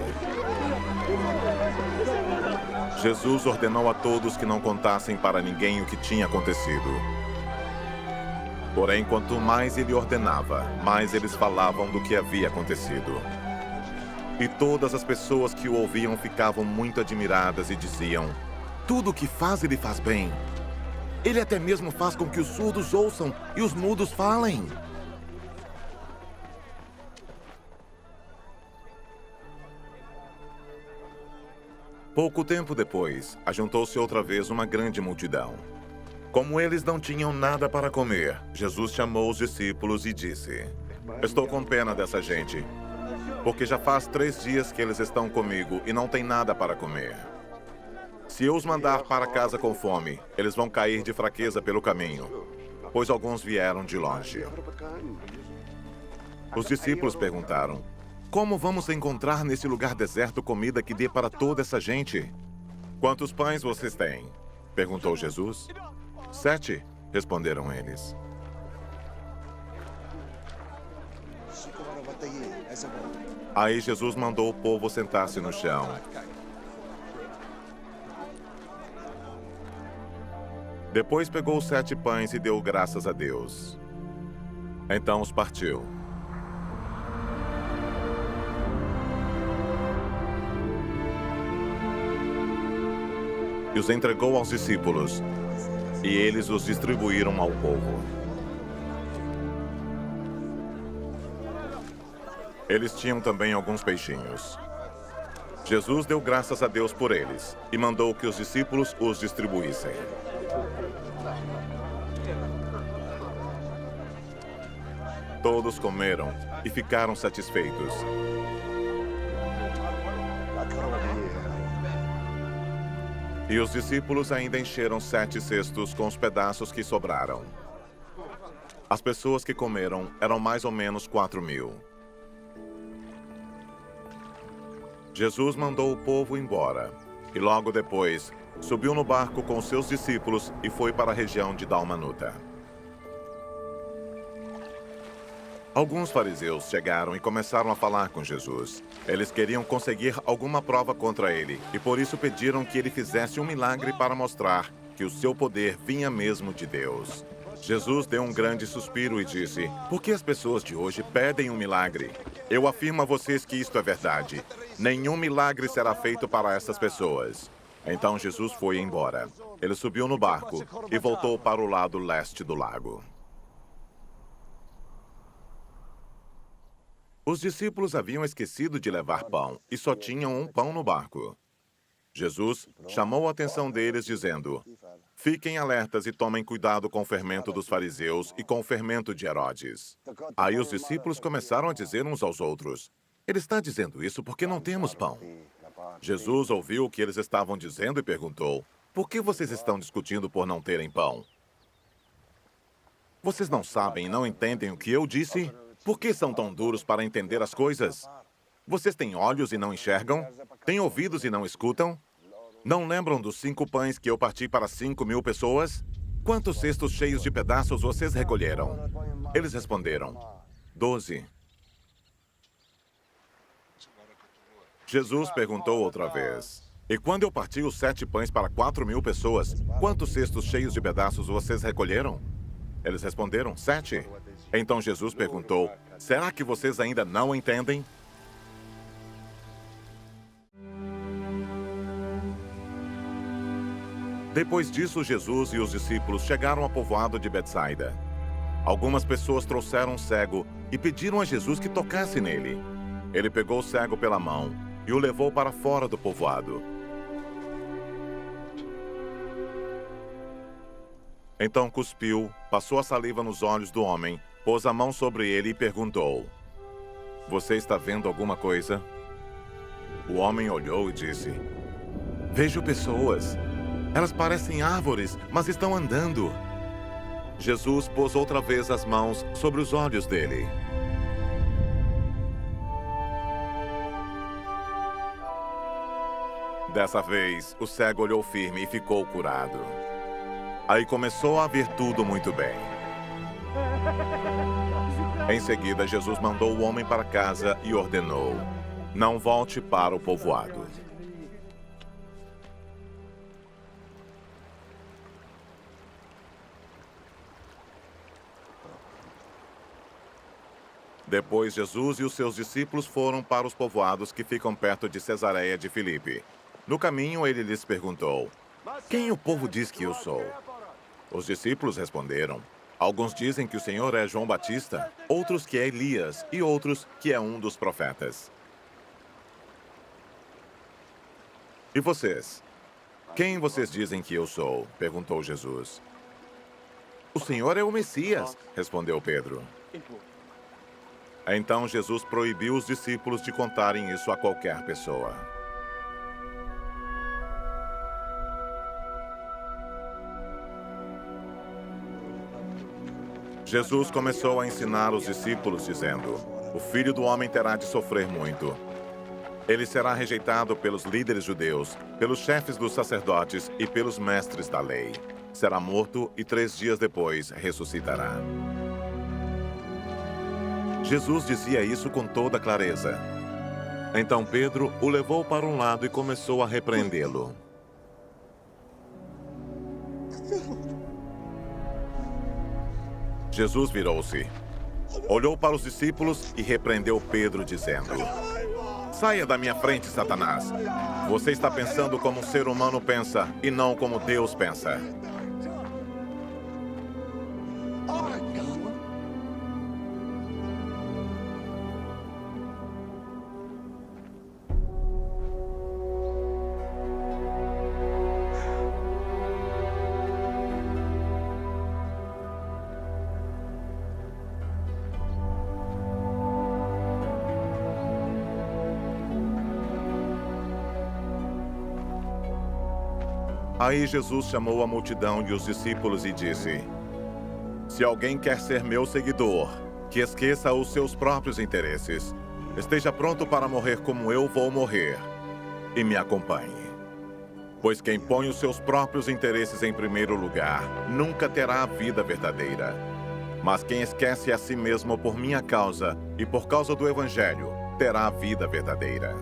[SPEAKER 1] Jesus ordenou a todos que não contassem para ninguém o que tinha acontecido. Porém, quanto mais ele ordenava, mais eles falavam do que havia acontecido. E todas as pessoas que o ouviam ficavam muito admiradas e diziam: "Tudo o que faz, ele faz bem. Ele até mesmo faz com que os surdos ouçam e os mudos falem." Pouco tempo depois, ajuntou-se outra vez uma grande multidão. Como eles não tinham nada para comer, Jesus chamou os discípulos e disse: "Estou com pena dessa gente, porque já faz 3 dias que eles estão comigo e não têm nada para comer. Se eu os mandar para casa com fome, eles vão cair de fraqueza pelo caminho, pois alguns vieram de longe." Os discípulos perguntaram: "Como vamos encontrar nesse lugar deserto comida que dê para toda essa gente?" "Quantos pães vocês têm?" perguntou Jesus. 7, responderam eles. Aí Jesus mandou o povo sentar-se no chão. Depois pegou os 7 pães e deu graças a Deus. Então os partiu. E os entregou aos discípulos, e eles os distribuíram ao povo. Eles tinham também alguns peixinhos. Jesus deu graças a Deus por eles e mandou que os discípulos os distribuíssem. Todos comeram e ficaram satisfeitos. E os discípulos ainda encheram 7 cestos com os pedaços que sobraram. As pessoas que comeram eram mais ou menos 4.000. Jesus mandou o povo embora e logo depois subiu no barco com seus discípulos e foi para a região de Dalmanuta. Alguns fariseus chegaram e começaram a falar com Jesus. Eles queriam conseguir alguma prova contra ele e por isso pediram que ele fizesse um milagre para mostrar que o seu poder vinha mesmo de Deus. Jesus deu um grande suspiro e disse: "Por que as pessoas de hoje pedem um milagre? Eu afirmo a vocês que isto é verdade. Nenhum milagre será feito para essas pessoas." Então Jesus foi embora. Ele subiu no barco e voltou para o lado leste do lago. Os discípulos haviam esquecido de levar pão e só tinham um pão no barco. Jesus chamou a atenção deles, dizendo: "Fiquem alertas e tomem cuidado com o fermento dos fariseus e com o fermento de Herodes." Aí os discípulos começaram a dizer uns aos outros: "Ele está dizendo isso porque não temos pão." Jesus ouviu o que eles estavam dizendo e perguntou: "Por que vocês estão discutindo por não terem pão? Vocês não sabem e não entendem o que eu disse? Por que são tão duros para entender as coisas? Vocês têm olhos e não enxergam? Têm ouvidos e não escutam? Não lembram dos 5 pães que eu parti para 5.000 pessoas? Quantos cestos cheios de pedaços vocês recolheram?" Eles responderam: 12. Jesus perguntou outra vez: "E quando eu parti os 7 pães para 4.000 pessoas, quantos cestos cheios de pedaços vocês recolheram?" Eles responderam: 7. Então Jesus perguntou: "Será que vocês ainda não entendem?" Depois disso, Jesus e os discípulos chegaram ao povoado de Betsaida. Algumas pessoas trouxeram um cego e pediram a Jesus que tocasse nele. Ele pegou o cego pela mão e o levou para fora do povoado. Então cuspiu, passou a saliva nos olhos do homem, pôs a mão sobre ele e perguntou: "Você está vendo alguma coisa?" O homem olhou e disse: "Vejo pessoas. Elas parecem árvores, mas estão andando." Jesus pôs outra vez as mãos sobre os olhos dele. Dessa vez, o cego olhou firme e ficou curado. Aí começou a ver tudo muito bem. Em seguida, Jesus mandou o homem para casa e ordenou: "Não volte para o povoado." Depois, Jesus e os seus discípulos foram para os povoados que ficam perto de Cesareia de Filipe. No caminho, ele lhes perguntou: "Quem o povo diz que eu sou?" Os discípulos responderam: "Alguns dizem que o Senhor é João Batista, outros que é Elias e outros que é um dos profetas." "E vocês? Quem vocês dizem que eu sou?" perguntou Jesus. "O Senhor é o Messias", respondeu Pedro. Então Jesus proibiu os discípulos de contarem isso a qualquer pessoa. Jesus começou a ensinar os discípulos, dizendo: "O Filho do Homem terá de sofrer muito. Ele será rejeitado pelos líderes judeus, pelos chefes dos sacerdotes e pelos mestres da lei. Será morto e 3 dias depois ressuscitará." Jesus dizia isso com toda clareza. Então Pedro o levou para um lado e começou a repreendê-lo. Jesus virou-se, olhou para os discípulos e repreendeu Pedro, dizendo: "Saia da minha frente, Satanás. Você está pensando como um ser humano pensa e não como Deus pensa." Aí Jesus chamou a multidão e os discípulos e disse: Se alguém quer ser meu seguidor, que esqueça os seus próprios interesses, esteja pronto para morrer como eu vou morrer, e me acompanhe. Pois quem põe os seus próprios interesses em primeiro lugar, nunca terá a vida verdadeira. Mas quem esquece a si mesmo por minha causa e por causa do Evangelho, terá a vida verdadeira.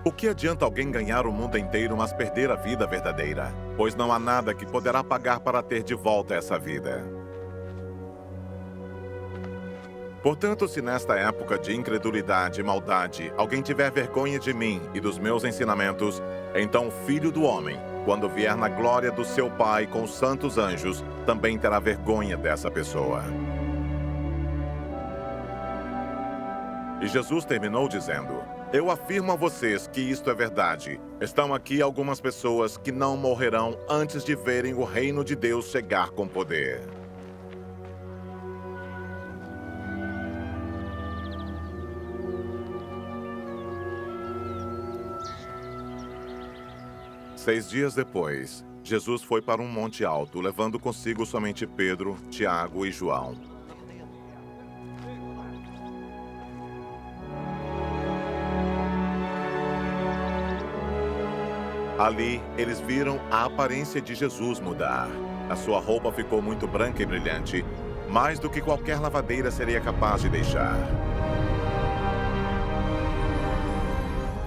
[SPEAKER 1] O que adianta alguém ganhar o mundo inteiro, mas perder a vida verdadeira? Pois não há nada que poderá pagar para ter de volta essa vida. Portanto, se nesta época de incredulidade e maldade alguém tiver vergonha de mim e dos meus ensinamentos, então o Filho do Homem, quando vier na glória do seu Pai com os santos anjos, também terá vergonha dessa pessoa. E Jesus terminou dizendo: Eu afirmo a vocês que isto é verdade. Estão aqui algumas pessoas que não morrerão antes de verem o reino de Deus chegar com poder. Seis dias depois, Jesus foi para um monte alto, levando consigo somente Pedro, Tiago e João. Ali, eles viram a aparência de Jesus mudar. A sua roupa ficou muito branca e brilhante, mais do que qualquer lavadeira seria capaz de deixar.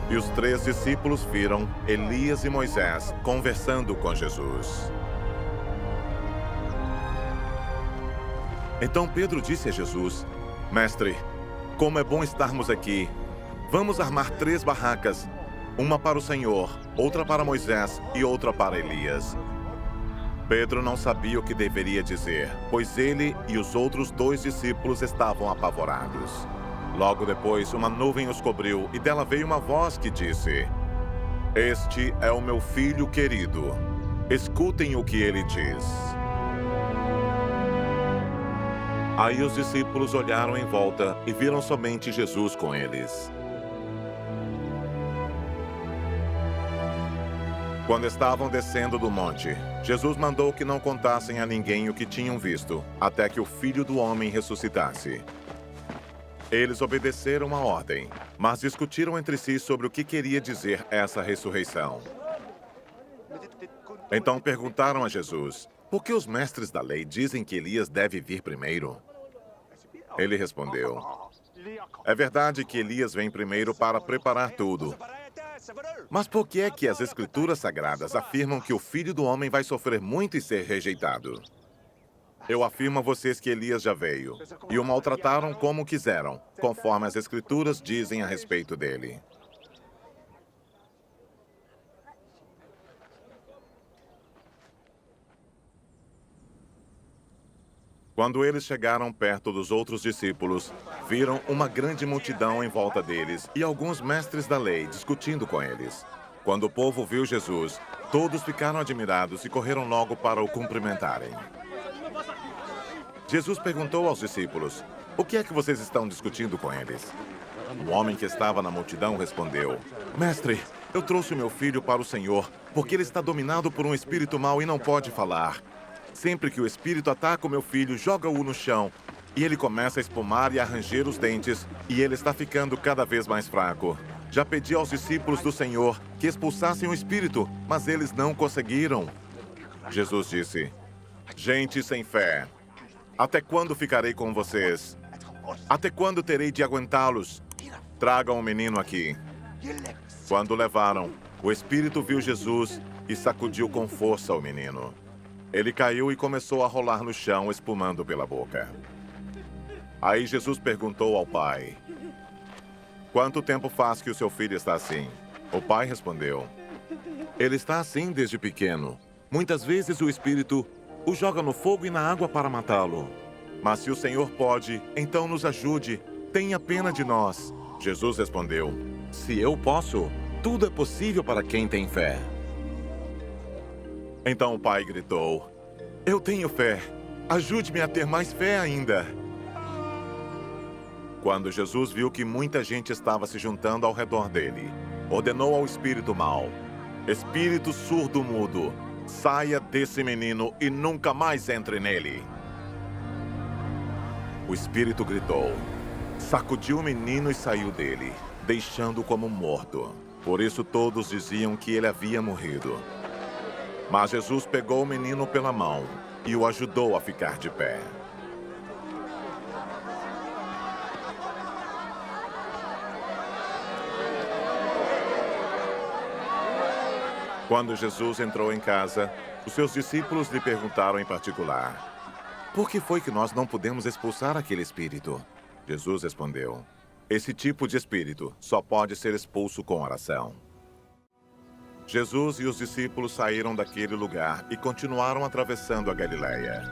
[SPEAKER 1] E os 3 discípulos viram Elias e Moisés conversando com Jesus. Então Pedro disse a Jesus: Mestre, como é bom estarmos aqui. Vamos armar 3 barracas, uma para o Senhor, outra para Moisés e outra para Elias. Pedro não sabia o que deveria dizer, pois ele e os outros 2 discípulos estavam apavorados. Logo depois, uma nuvem os cobriu e dela veio uma voz que disse: Este é o meu filho querido. Escutem o que ele diz. Aí os discípulos olharam em volta e viram somente Jesus com eles. Quando estavam descendo do monte, Jesus mandou que não contassem a ninguém o que tinham visto, até que o Filho do Homem ressuscitasse. Eles obedeceram a ordem, mas discutiram entre si sobre o que queria dizer essa ressurreição. Então perguntaram a Jesus: Por que os mestres da lei dizem que Elias deve vir primeiro? Ele respondeu: É verdade que Elias vem primeiro para preparar tudo. Mas por que é que as Escrituras Sagradas afirmam que o Filho do Homem vai sofrer muito e ser rejeitado? Eu afirmo a vocês que Elias já veio, e o maltrataram como quiseram, conforme as Escrituras dizem a respeito dele. Quando eles chegaram perto dos outros discípulos, viram uma grande multidão em volta deles e alguns mestres da lei discutindo com eles. Quando o povo viu Jesus, todos ficaram admirados e correram logo para o cumprimentarem. Jesus perguntou aos discípulos: O que é que vocês estão discutindo com eles? O homem que estava na multidão respondeu: Mestre, eu trouxe o meu filho para o Senhor, porque ele está dominado por um espírito mau e não pode falar. Sempre que o espírito ataca o meu filho, joga-o no chão, e ele começa a espumar e a ranger os dentes, e ele está ficando cada vez mais fraco. Já pedi aos discípulos do Senhor que expulsassem o espírito, mas eles não conseguiram. Jesus disse: Gente sem fé, até quando ficarei com vocês? Até quando terei de aguentá-los? Tragam o menino aqui. Quando o levaram, o espírito viu Jesus e sacudiu com força o menino. Ele caiu e começou a rolar no chão, espumando pela boca. Aí Jesus perguntou ao pai: Quanto tempo faz que o seu filho está assim? O pai respondeu: Ele está assim desde pequeno. Muitas vezes o espírito o joga no fogo e na água para matá-lo. Mas se o Senhor pode, então nos ajude. Tenha pena de nós. Jesus respondeu: Se eu posso, tudo é possível para quem tem fé. Então o pai gritou: Eu tenho fé. Ajude-me a ter mais fé ainda. Quando Jesus viu que muita gente estava se juntando ao redor dele, ordenou ao espírito mau: Espírito surdo-mudo, Saia desse menino e nunca mais entre nele. O espírito gritou, sacudiu o menino e saiu dele, deixando-o como morto. Por isso todos diziam que ele havia morrido. Mas Jesus pegou o menino pela mão e o ajudou a ficar de pé. Quando Jesus entrou em casa, os seus discípulos lhe perguntaram em particular: por que foi que nós não pudemos expulsar aquele espírito? Jesus respondeu: esse tipo de espírito só pode ser expulso com oração. Jesus e os discípulos saíram daquele lugar e continuaram atravessando a Galileia.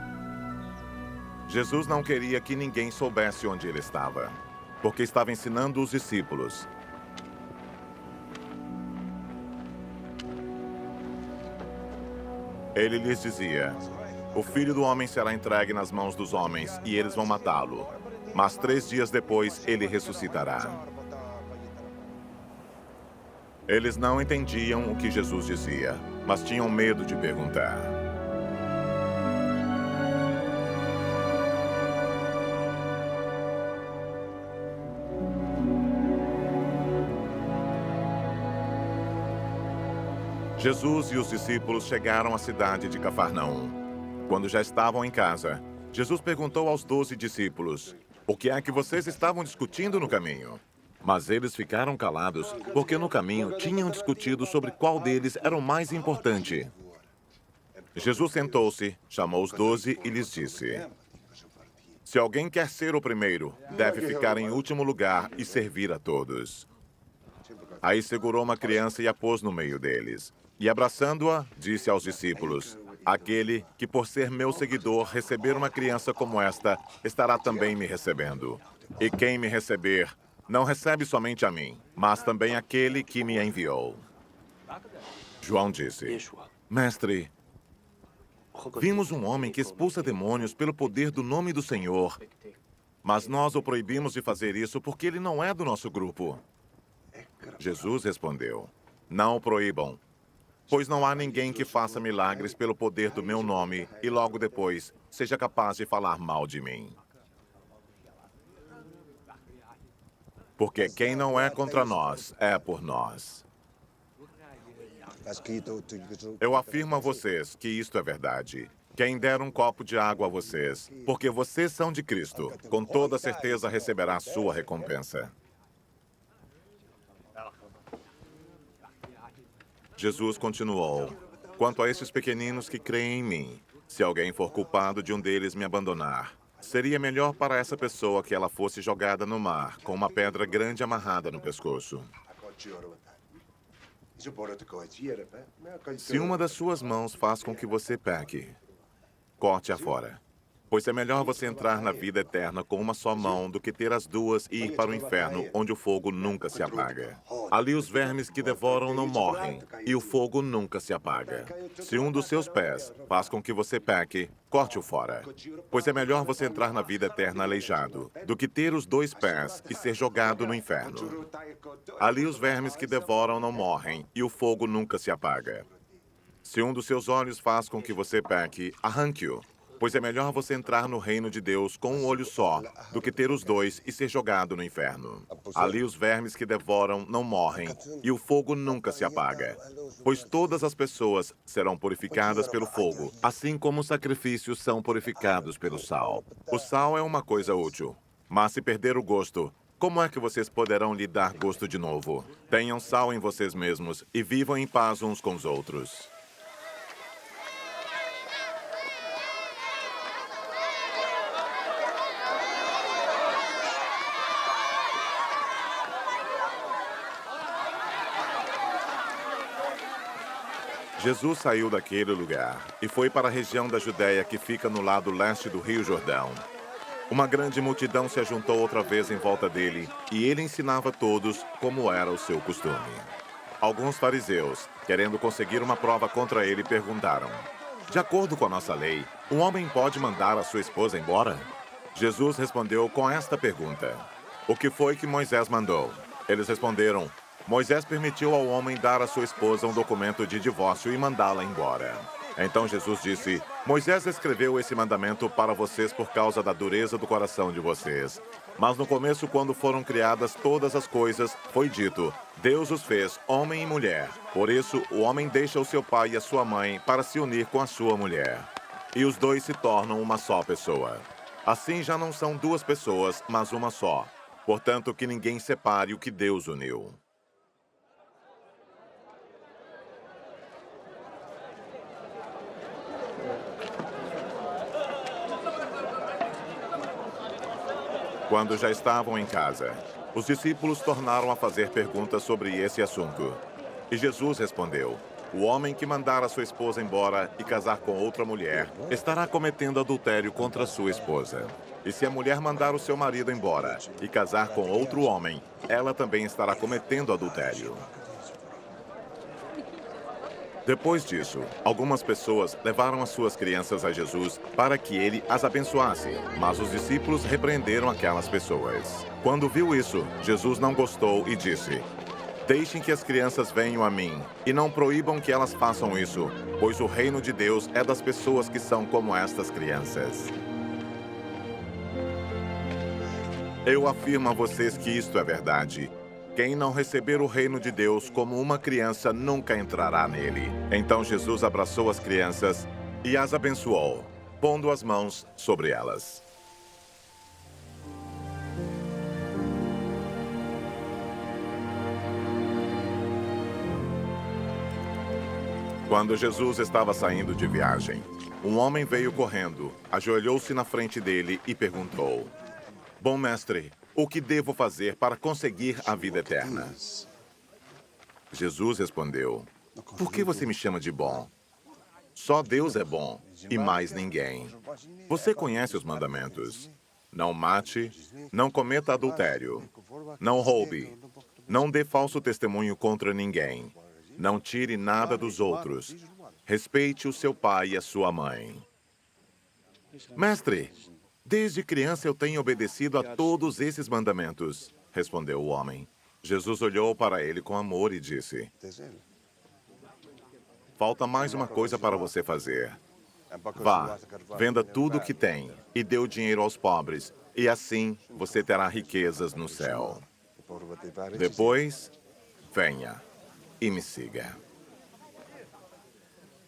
[SPEAKER 1] Jesus não queria que ninguém soubesse onde ele estava, porque estava ensinando os discípulos. Ele lhes dizia: o Filho do Homem será entregue nas mãos dos homens e eles vão matá-lo. Mas 3 dias depois ele ressuscitará. Eles não entendiam o que Jesus dizia, mas tinham medo de perguntar. Jesus e os discípulos chegaram à cidade de Cafarnaum. Quando já estavam em casa, Jesus perguntou aos 12 discípulos: o que é que vocês estavam discutindo no caminho? Mas eles ficaram calados, porque no caminho tinham discutido sobre qual deles era o mais importante. Jesus sentou-se, chamou os 12 e lhes disse: se alguém quer ser o primeiro, deve ficar em último lugar e servir a todos. Aí segurou uma criança e a pôs no meio deles. E abraçando-a, disse aos discípulos: aquele que, por ser meu seguidor, receber uma criança como esta, estará também me recebendo. E quem me receber, não recebe somente a mim, mas também aquele que me enviou. João disse: mestre, vimos um homem que expulsa demônios pelo poder do nome do Senhor, mas nós o proibimos de fazer isso porque ele não é do nosso grupo. Jesus respondeu: não o proíbam, pois não há ninguém que faça milagres pelo poder do meu nome e logo depois seja capaz de falar mal de mim. Porque quem não é contra nós, é por nós. Eu afirmo a vocês que isto é verdade. Quem der um copo de água a vocês, porque vocês são de Cristo, com toda certeza receberá sua recompensa. Jesus continuou: quanto a esses pequeninos que creem em mim, se alguém for culpado de um deles me abandonar, seria melhor para essa pessoa que ela fosse jogada no mar, com uma pedra grande amarrada no pescoço. Se uma das suas mãos faz com que você peque, corte-a fora. Pois é melhor você entrar na vida eterna com uma só mão do que ter as duas e ir para o inferno, onde o fogo nunca se apaga. Ali os vermes que devoram não morrem, e o fogo nunca se apaga. Se um dos seus pés faz com que você peque, corte-o fora. Pois é melhor você entrar na vida eterna aleijado, do que ter os 2 pés e ser jogado no inferno. Ali os vermes que devoram não morrem, e o fogo nunca se apaga. Se um dos seus olhos faz com que você peque, arranque-o. Pois é melhor você entrar no reino de Deus com um olho só, do que ter os 2 e ser jogado no inferno. Ali os vermes que devoram não morrem, e o fogo nunca se apaga. Pois todas as pessoas serão purificadas pelo fogo, assim como os sacrifícios são purificados pelo sal. O sal é uma coisa útil, mas se perder o gosto, como é que vocês poderão lhe dar gosto de novo? Tenham sal em vocês mesmos e vivam em paz uns com os outros. Jesus saiu daquele lugar e foi para a região da Judéia que fica no lado leste do Rio Jordão. Uma grande multidão se ajuntou outra vez em volta dele e ele ensinava todos como era o seu costume. Alguns fariseus, querendo conseguir uma prova contra ele, perguntaram: de acordo com a nossa lei, um homem pode mandar a sua esposa embora? Jesus respondeu com esta pergunta: o que foi que Moisés mandou? Eles responderam: Moisés permitiu ao homem dar à sua esposa um documento de divórcio e mandá-la embora. Então Jesus disse: Moisés escreveu esse mandamento para vocês por causa da dureza do coração de vocês. Mas no começo, quando foram criadas todas as coisas, foi dito: Deus os fez homem e mulher. Por isso, o homem deixa o seu pai e a sua mãe para se unir com a sua mulher. E os dois se tornam uma só pessoa. Assim já não são duas pessoas, mas uma só. Portanto, que ninguém separe o que Deus uniu. Quando já estavam em casa, os discípulos tornaram a fazer perguntas sobre esse assunto. E Jesus respondeu: O homem que mandar a sua esposa embora e casar com outra mulher estará cometendo adultério contra sua esposa. E se a mulher mandar o seu marido embora e casar com outro homem, ela também estará cometendo adultério. Depois disso, algumas pessoas levaram as suas crianças a Jesus para que ele as abençoasse, mas os discípulos repreenderam aquelas pessoas. Quando viu isso, Jesus não gostou e disse: Deixem que as crianças venham a mim, e não proíbam que elas façam isso, pois o reino de Deus é das pessoas que são como estas crianças. Eu afirmo a vocês que isto é verdade. Quem não receber o reino de Deus como uma criança nunca entrará nele. Então Jesus abraçou as crianças e as abençoou, pondo as mãos sobre elas. Quando Jesus estava saindo de viagem, um homem veio correndo, ajoelhou-se na frente dele e perguntou: Bom mestre, o que devo fazer para conseguir a vida eterna? Jesus respondeu: Por que você me chama de bom? Só Deus é bom e mais ninguém. Você conhece os mandamentos: não mate, não cometa adultério, não roube, não dê falso testemunho contra ninguém, não tire nada dos outros, respeite o seu pai e a sua mãe. Mestre, desde criança eu tenho obedecido a todos esses mandamentos, respondeu o homem. Jesus olhou para ele com amor e disse: Falta mais uma coisa para você fazer. Vá, venda tudo o que tem e dê o dinheiro aos pobres, e assim você terá riquezas no céu. Depois, venha e me siga.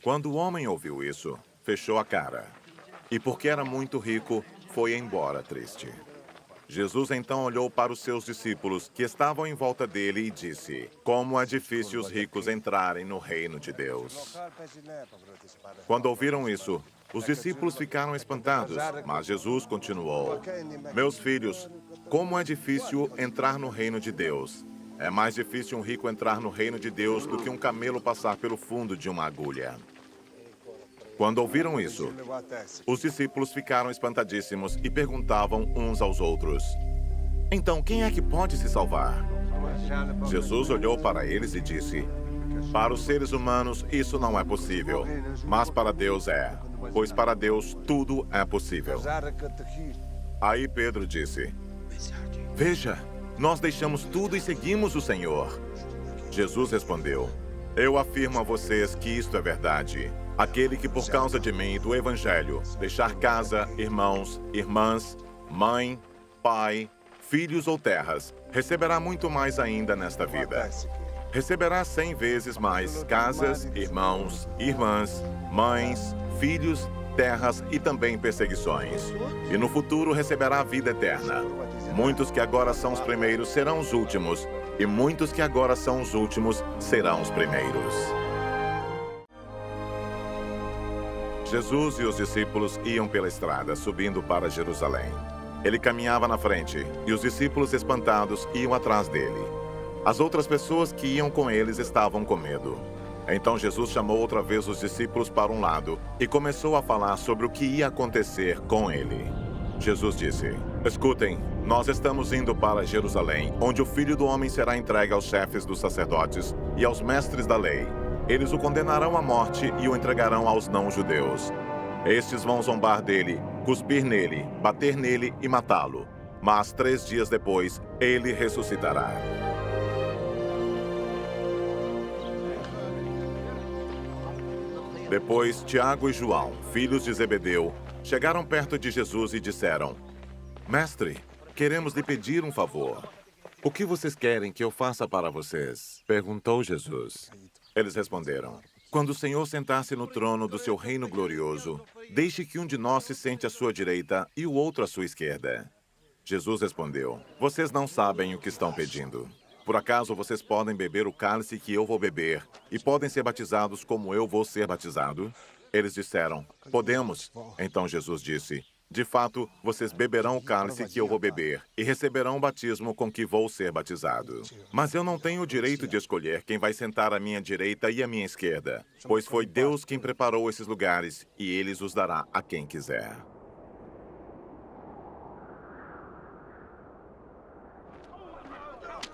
[SPEAKER 1] Quando o homem ouviu isso, fechou a cara. E porque era muito rico, foi embora triste. Jesus então olhou para os seus discípulos que estavam em volta dele e disse: Como é difícil os ricos entrarem no reino de Deus. Quando ouviram isso, os discípulos ficaram espantados, mas Jesus continuou: Meus filhos, como é difícil entrar no reino de Deus. É mais difícil um rico entrar no reino de Deus do que um camelo passar pelo fundo de uma agulha. Quando ouviram isso, os discípulos ficaram espantadíssimos e perguntavam uns aos outros: Então, quem é que pode se salvar? Jesus olhou para eles e disse: Para os seres humanos isso não é possível, mas para Deus é, pois para Deus tudo é possível. Aí Pedro disse: Veja, nós deixamos tudo e seguimos o Senhor. Jesus respondeu: Eu afirmo a vocês que isto é verdade. Aquele que por causa de mim e do Evangelho deixar casa, irmãos, irmãs, mãe, pai, filhos ou terras, receberá muito mais ainda nesta vida. Receberá 100 vezes mais casas, irmãos, irmãs, mães, filhos, terras e também perseguições. E no futuro receberá a vida eterna. Muitos que agora são os primeiros serão os últimos, e muitos que agora são os últimos serão os primeiros. Jesus e os discípulos iam pela estrada, subindo para Jerusalém. Ele caminhava na frente, e os discípulos espantados iam atrás dele. As outras pessoas que iam com eles estavam com medo. Então Jesus chamou outra vez os discípulos para um lado e começou a falar sobre o que ia acontecer com ele. Jesus disse: Escutem, nós estamos indo para Jerusalém, onde o Filho do Homem será entregue aos chefes dos sacerdotes e aos mestres da lei. Eles o condenarão à morte e o entregarão aos não-judeus. Estes vão zombar dele, cuspir nele, bater nele e matá-lo. Mas 3 dias depois, ele ressuscitará. Depois, Tiago e João, filhos de Zebedeu, chegaram perto de Jesus e disseram: Mestre, queremos lhe pedir um favor. O que vocês querem que eu faça para vocês? Perguntou Jesus. Eles responderam: Quando o Senhor sentar-se no trono do seu reino glorioso, deixe que um de nós se sente à sua direita e o outro à sua esquerda. Jesus respondeu: Vocês não sabem o que estão pedindo. Por acaso vocês podem beber o cálice que eu vou beber e podem ser batizados como eu vou ser batizado? Eles disseram: Podemos. Então Jesus disse: De fato, vocês beberão o cálice que eu vou beber e receberão o batismo com que vou ser batizado. Mas eu não tenho o direito de escolher quem vai sentar à minha direita e à minha esquerda, pois foi Deus quem preparou esses lugares e Ele os dará a quem quiser.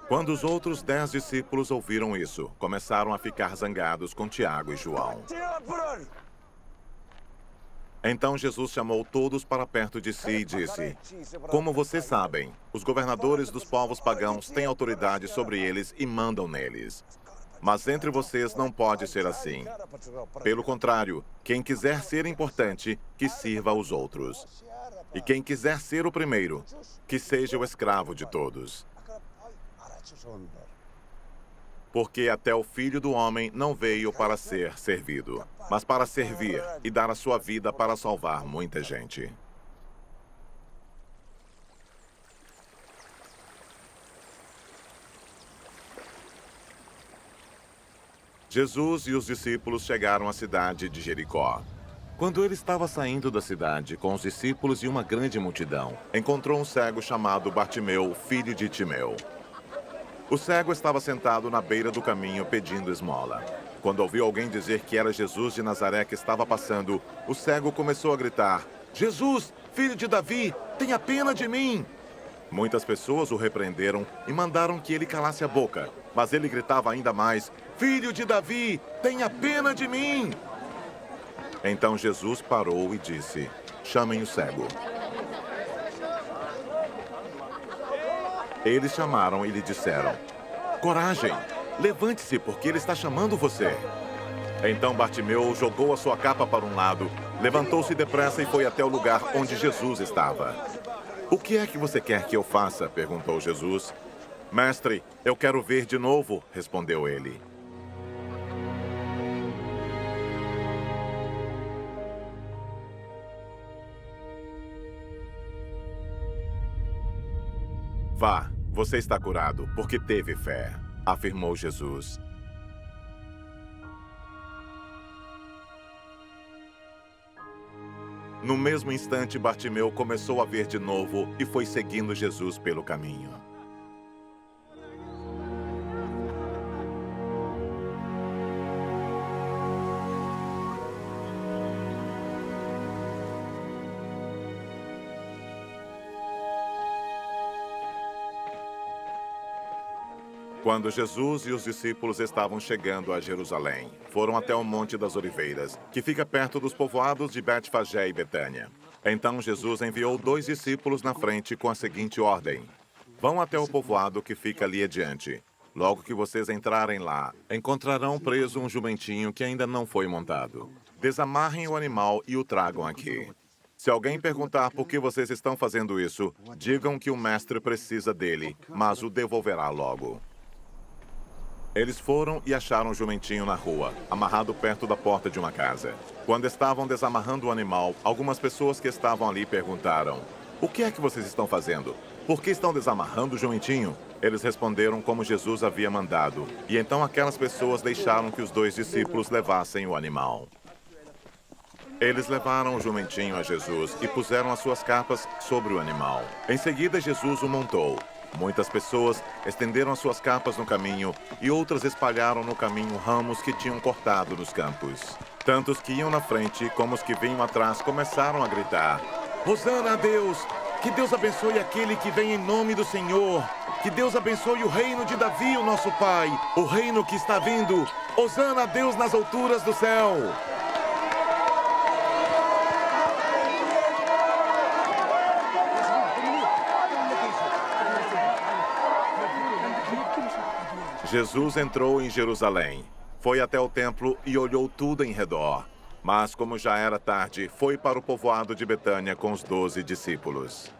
[SPEAKER 1] Quando os outros 10 discípulos ouviram isso, começaram a ficar zangados com Tiago e João. Então Jesus chamou todos para perto de si e disse: Como vocês sabem, os governadores dos povos pagãos têm autoridade sobre eles e mandam neles. Mas entre vocês não pode ser assim. Pelo contrário, quem quiser ser importante, que sirva aos outros. E quem quiser ser o primeiro, que seja o escravo de todos. Porque até o Filho do Homem não veio para ser servido, mas para servir e dar a sua vida para salvar muita gente. Jesus e os discípulos chegaram à cidade de Jericó. Quando ele estava saindo da cidade com os discípulos e uma grande multidão, encontrou um cego chamado Bartimeu, filho de Timeu. O cego estava sentado na beira do caminho pedindo esmola. Quando ouviu alguém dizer que era Jesus de Nazaré que estava passando, o cego começou a gritar: Jesus, filho de Davi, tenha pena de mim! Muitas pessoas o repreenderam e mandaram que ele calasse a boca. Mas ele gritava ainda mais: Filho de Davi, tenha pena de mim! Então Jesus parou e disse: Chamem o cego. Eles chamaram e lhe disseram: Coragem, levante-se, porque ele está chamando você. Então Bartimeu jogou a sua capa para um lado, levantou-se depressa e foi até o lugar onde Jesus estava. O que é que você quer que eu faça? Perguntou Jesus. Mestre, eu quero ver de novo, respondeu ele. Vá, você está curado, porque teve fé, afirmou Jesus. No mesmo instante, Bartimeu começou a ver de novo e foi seguindo Jesus pelo caminho. Quando Jesus e os discípulos estavam chegando a Jerusalém, foram até o Monte das Oliveiras, que fica perto dos povoados de Betfagé e Betânia. Então Jesus enviou 2 discípulos na frente com a seguinte ordem: Vão até o povoado que fica ali adiante. Logo que vocês entrarem lá, encontrarão preso um jumentinho que ainda não foi montado. Desamarrem o animal e o tragam aqui. Se alguém perguntar por que vocês estão fazendo isso, digam que o mestre precisa dele, mas o devolverá logo. Eles foram e acharam o jumentinho na rua, amarrado perto da porta de uma casa. Quando estavam desamarrando o animal, algumas pessoas que estavam ali perguntaram: O que é que vocês estão fazendo? Por que estão desamarrando o jumentinho? Eles responderam como Jesus havia mandado. E então aquelas pessoas deixaram que os 2 discípulos levassem o animal. Eles levaram o jumentinho a Jesus e puseram as suas capas sobre o animal. Em seguida, Jesus o montou. Muitas pessoas estenderam as suas capas no caminho e outras espalharam no caminho ramos que tinham cortado nos campos. Tanto os que iam na frente como os que vinham atrás começaram a gritar: Hosana a Deus! Que Deus abençoe aquele que vem em nome do Senhor! Que Deus abençoe o reino de Davi, o nosso pai! O reino que está vindo! Hosana a Deus nas alturas do céu! Jesus entrou em Jerusalém, foi até o templo e olhou tudo em redor. Mas, como já era tarde, foi para o povoado de Betânia com os 12 discípulos.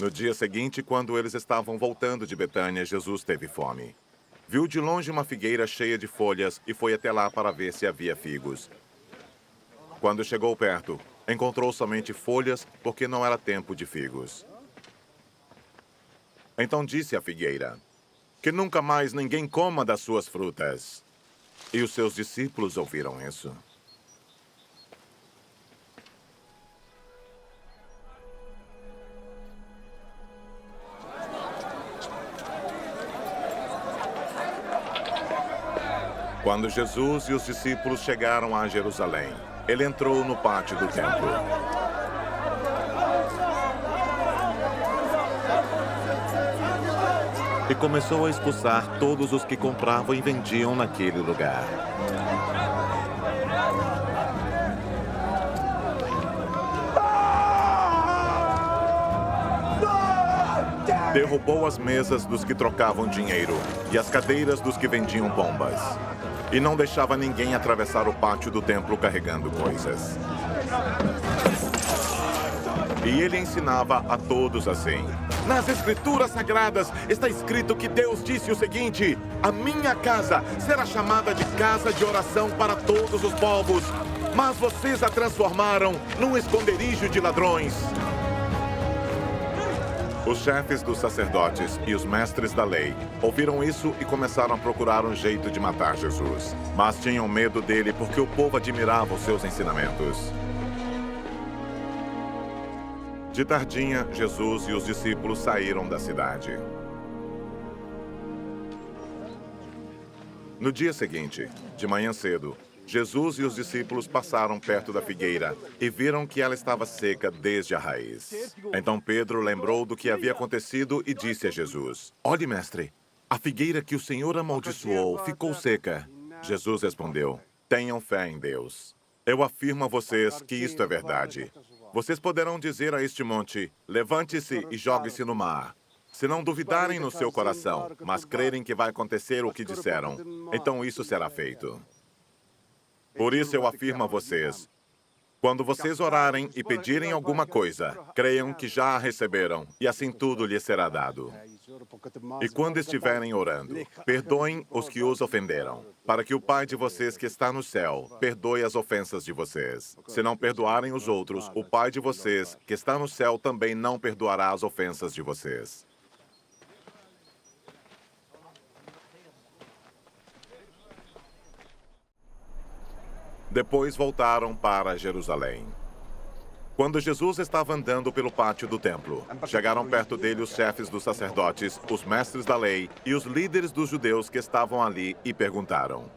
[SPEAKER 1] No dia seguinte, quando eles estavam voltando de Betânia, Jesus teve fome. Viu de longe uma figueira cheia de folhas e foi até lá para ver se havia figos. Quando chegou perto, encontrou somente folhas, porque não era tempo de figos. Então disse à figueira: "Que nunca mais ninguém coma das suas frutas." E os seus discípulos ouviram isso. Quando Jesus e os discípulos chegaram a Jerusalém, ele entrou no pátio do templo. E começou a expulsar todos os que compravam e vendiam naquele lugar. Derrubou as mesas dos que trocavam dinheiro e as cadeiras dos que vendiam bombas. E não deixava ninguém atravessar o pátio do templo carregando coisas. E ele ensinava a todos assim: "Nas Escrituras Sagradas está escrito que Deus disse o seguinte: a minha casa será chamada de casa de oração para todos os povos, mas vocês a transformaram num esconderijo de ladrões." Os chefes dos sacerdotes e os mestres da lei ouviram isso e começaram a procurar um jeito de matar Jesus. Mas tinham medo dele porque o povo admirava os seus ensinamentos. De tardinha, Jesus e os discípulos saíram da cidade. No dia seguinte, de manhã cedo, Jesus e os discípulos passaram perto da figueira e viram que ela estava seca desde a raiz. Então Pedro lembrou do que havia acontecido e disse a Jesus: "Olhe, mestre, a figueira que o Senhor amaldiçoou ficou seca." Jesus respondeu: "Tenham fé em Deus. Eu afirmo a vocês que isto é verdade. Vocês poderão dizer a este monte: levante-se e jogue-se no mar. Se não duvidarem no seu coração, mas crerem que vai acontecer o que disseram, então isso será feito. Por isso eu afirmo a vocês, quando vocês orarem e pedirem alguma coisa, creiam que já a receberam, e assim tudo lhes será dado. E quando estiverem orando, perdoem os que os ofenderam, para que o Pai de vocês que está no céu perdoe as ofensas de vocês. Se não perdoarem os outros, o Pai de vocês que está no céu também não perdoará as ofensas de vocês." Depois voltaram para Jerusalém. Quando Jesus estava andando pelo pátio do templo, chegaram perto dele os chefes dos sacerdotes, os mestres da lei e os líderes dos judeus que estavam ali e perguntaram: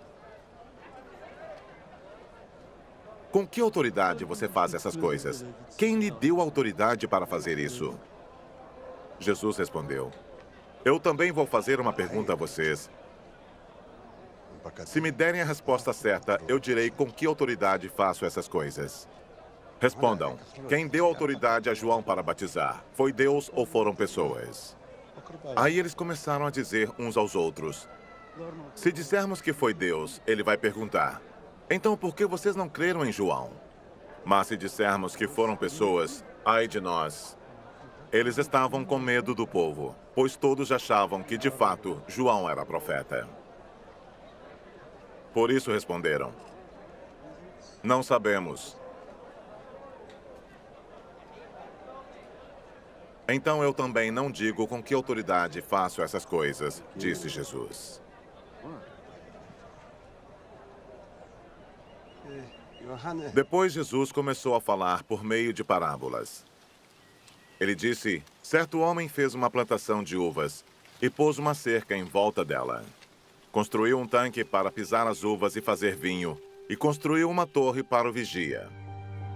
[SPEAKER 1] "Com que autoridade você faz essas coisas? Quem lhe deu autoridade para fazer isso?" Jesus respondeu: "Eu também vou fazer uma pergunta a vocês. Se me derem a resposta certa, eu direi com que autoridade faço essas coisas. Respondam, quem deu autoridade a João para batizar? Foi Deus ou foram pessoas?" Aí eles começaram a dizer uns aos outros: "Se dissermos que foi Deus, ele vai perguntar: então por que vocês não creram em João? Mas se dissermos que foram pessoas, ai de nós." Eles estavam com medo do povo, pois todos achavam que, de fato, João era profeta. Por isso responderam: "Não sabemos." "Então eu também não digo com que autoridade faço essas coisas", disse Jesus. Depois Jesus começou a falar por meio de parábolas. Ele disse: certo homem fez uma plantação de uvas e pôs uma cerca em volta dela. Construiu um tanque para pisar as uvas e fazer vinho, e construiu uma torre para o vigia.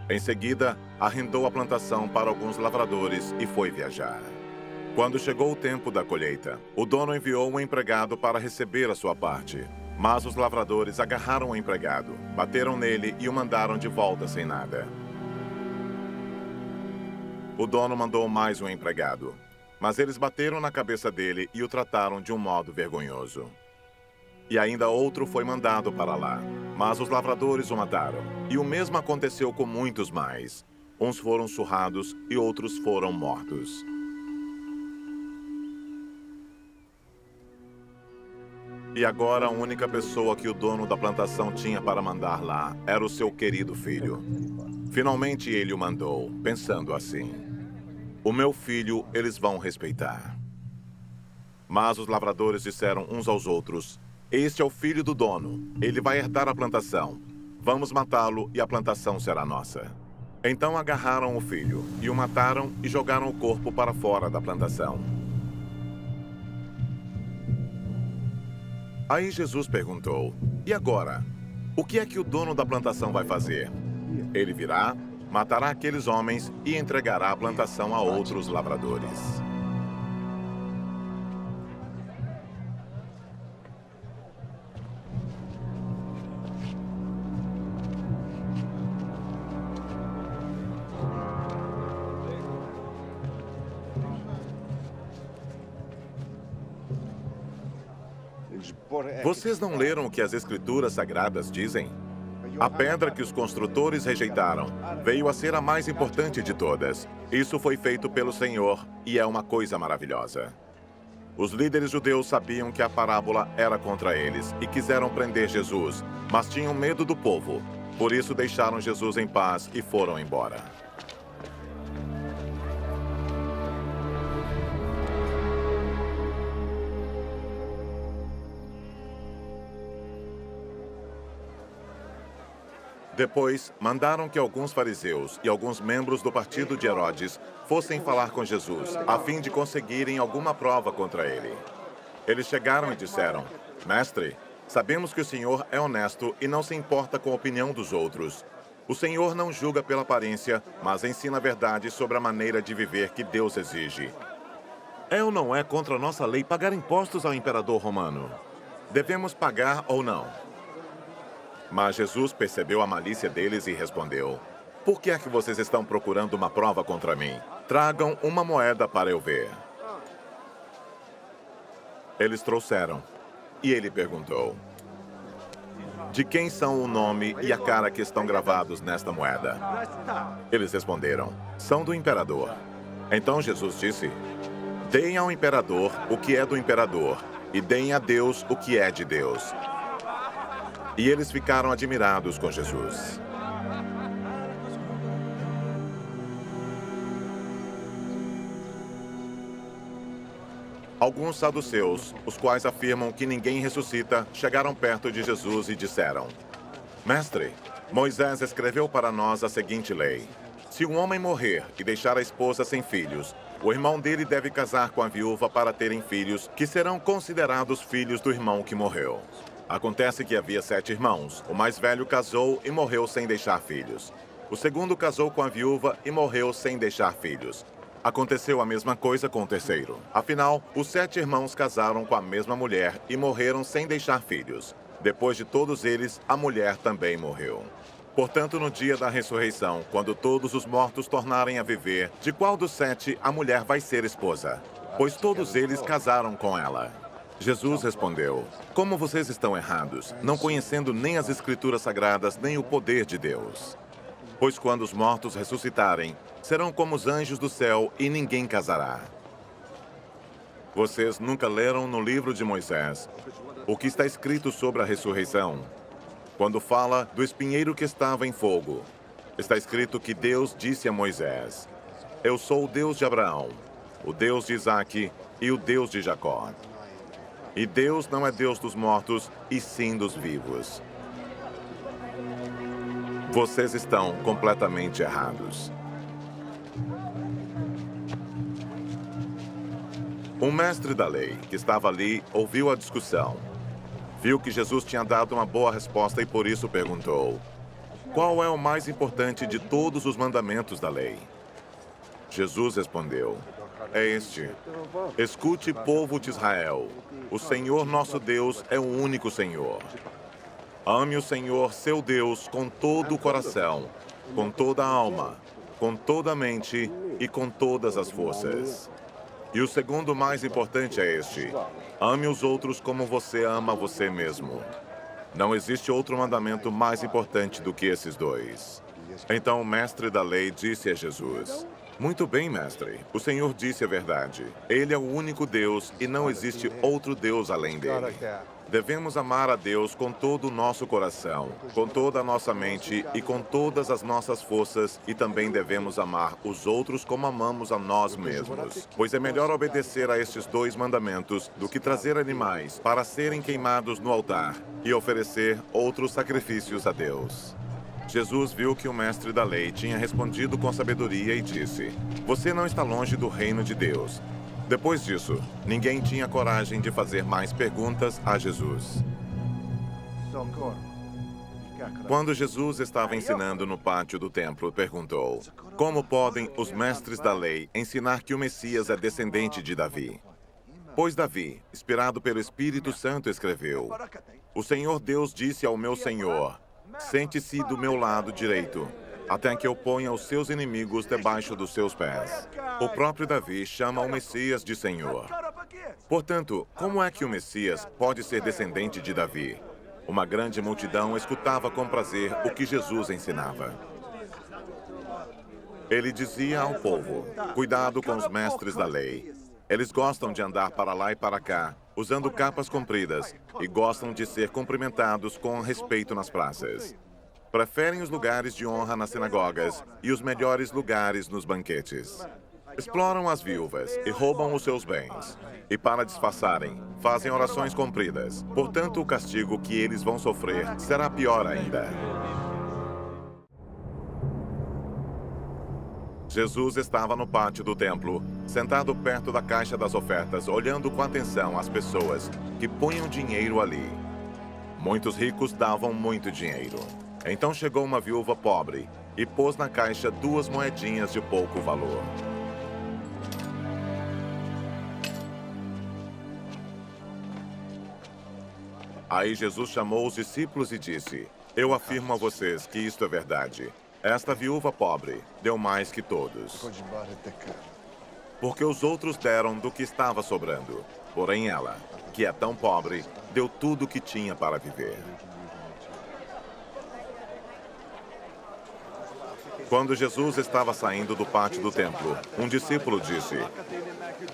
[SPEAKER 1] Em seguida, arrendou a plantação para alguns lavradores e foi viajar. Quando chegou o tempo da colheita, o dono enviou um empregado para receber a sua parte. Mas os lavradores agarraram o empregado, bateram nele e o mandaram de volta sem nada. O dono mandou mais um empregado, mas eles bateram na cabeça dele e o trataram de um modo vergonhoso. E ainda outro foi mandado para lá, mas os lavradores o mataram. E o mesmo aconteceu com muitos mais. Uns foram surrados e outros foram mortos. E agora a única pessoa que o dono da plantação tinha para mandar lá era o seu querido filho. Finalmente ele o mandou, pensando assim: o meu filho eles vão respeitar. Mas os lavradores disseram uns aos outros: este é o filho do dono, ele vai herdar a plantação. Vamos matá-lo e a plantação será nossa. Então agarraram o filho e o mataram e jogaram o corpo para fora da plantação. Aí Jesus perguntou: e agora? O que é que o dono da plantação vai fazer? Ele virá, matará aqueles homens e entregará a plantação a outros lavradores. Vocês não leram o que as Escrituras Sagradas dizem? A pedra que os construtores rejeitaram veio a ser a mais importante de todas. Isso foi feito pelo Senhor e é uma coisa maravilhosa. Os líderes judeus sabiam que a parábola era contra eles e quiseram prender Jesus, mas tinham medo do povo. Por isso deixaram Jesus em paz e foram embora. Depois, mandaram que alguns fariseus e alguns membros do partido de Herodes fossem falar com Jesus, a fim de conseguirem alguma prova contra ele. Eles chegaram e disseram: mestre, sabemos que o Senhor é honesto e não se importa com a opinião dos outros. O Senhor não julga pela aparência, mas ensina a verdade sobre a maneira de viver que Deus exige. É ou não é contra a nossa lei pagar impostos ao imperador romano? Devemos pagar ou não? Mas Jesus percebeu a malícia deles e respondeu: por que é que vocês estão procurando uma prova contra mim? Tragam uma moeda para eu ver. Eles trouxeram. E ele perguntou: de quem são o nome e a cara que estão gravados nesta moeda? Eles responderam: são do imperador. Então Jesus disse: deem ao imperador o que é do imperador, e deem a Deus o que é de Deus. E eles ficaram admirados com Jesus. Alguns saduceus, os quais afirmam que ninguém ressuscita, chegaram perto de Jesus e disseram: mestre, Moisés escreveu para nós a seguinte lei: se um homem morrer e deixar a esposa sem filhos, o irmão dele deve casar com a viúva para terem filhos, que serão considerados filhos do irmão que morreu. Acontece que havia 7 irmãos. O mais velho casou e morreu sem deixar filhos. O segundo casou com a viúva e morreu sem deixar filhos. Aconteceu a mesma coisa com o terceiro. Afinal, os 7 irmãos casaram com a mesma mulher e morreram sem deixar filhos. Depois de todos eles, a mulher também morreu. Portanto, no dia da ressurreição, quando todos os mortos tornarem a viver, de qual dos 7 a mulher vai ser esposa? Pois todos eles casaram com ela. Jesus respondeu: como vocês estão errados, não conhecendo nem as Escrituras Sagradas, nem o poder de Deus. Pois quando os mortos ressuscitarem, serão como os anjos do céu e ninguém casará. Vocês nunca leram no livro de Moisés o que está escrito sobre a ressurreição? Quando fala do espinheiro que estava em fogo, está escrito que Deus disse a Moisés: eu sou o Deus de Abraão, o Deus de Isaque e o Deus de Jacó. E Deus não é Deus dos mortos, e sim dos vivos. Vocês estão completamente errados. Um mestre da lei, que estava ali, ouviu a discussão. Viu que Jesus tinha dado uma boa resposta e por isso perguntou: qual é o mais importante de todos os mandamentos da lei? Jesus respondeu: é este: escute, povo de Israel, o Senhor nosso Deus é o único Senhor. Ame o Senhor, seu Deus, com todo o coração, com toda a alma, com toda a mente e com todas as forças. E o segundo mais importante é este: ame os outros como você ama você mesmo. Não existe outro mandamento mais importante do que esses dois. Então o mestre da lei disse a Jesus: muito bem, mestre. O Senhor disse a verdade. Ele é o único Deus e não existe outro Deus além dele. Devemos amar a Deus com todo o nosso coração, com toda a nossa mente e com todas as nossas forças, e também devemos amar os outros como amamos a nós mesmos. Pois é melhor obedecer a estes dois mandamentos do que trazer animais para serem queimados no altar e oferecer outros sacrifícios a Deus. Jesus viu que o mestre da lei tinha respondido com sabedoria e disse: você não está longe do reino de Deus. Depois disso, ninguém tinha coragem de fazer mais perguntas a Jesus. Quando Jesus estava ensinando no pátio do templo, perguntou: como podem os mestres da lei ensinar que o Messias é descendente de Davi? Pois Davi, inspirado pelo Espírito Santo, escreveu: o Senhor Deus disse ao meu Senhor: sente-se do meu lado direito, até que eu ponha os seus inimigos debaixo dos seus pés. O próprio Davi chama o Messias de Senhor. Portanto, como é que o Messias pode ser descendente de Davi? Uma grande multidão escutava com prazer o que Jesus ensinava. Ele dizia ao povo: cuidado com os mestres da lei. Eles gostam de andar para lá e para cá, usando capas compridas, e gostam de ser cumprimentados com respeito nas praças. Preferem os lugares de honra nas sinagogas e os melhores lugares nos banquetes. Exploram as viúvas e roubam os seus bens. E para disfarçarem, fazem orações compridas. Portanto, o castigo que eles vão sofrer será pior ainda. Jesus estava no pátio do templo, sentado perto da caixa das ofertas, olhando com atenção as pessoas que punham dinheiro ali. Muitos ricos davam muito dinheiro. Então chegou uma viúva pobre e pôs na caixa 2 moedinhas de pouco valor. Aí Jesus chamou os discípulos e disse: eu afirmo a vocês que isto é verdade. Esta viúva pobre deu mais que todos, porque os outros deram do que estava sobrando. Porém ela, que é tão pobre, deu tudo o que tinha para viver. Quando Jesus estava saindo do pátio do templo, um discípulo disse: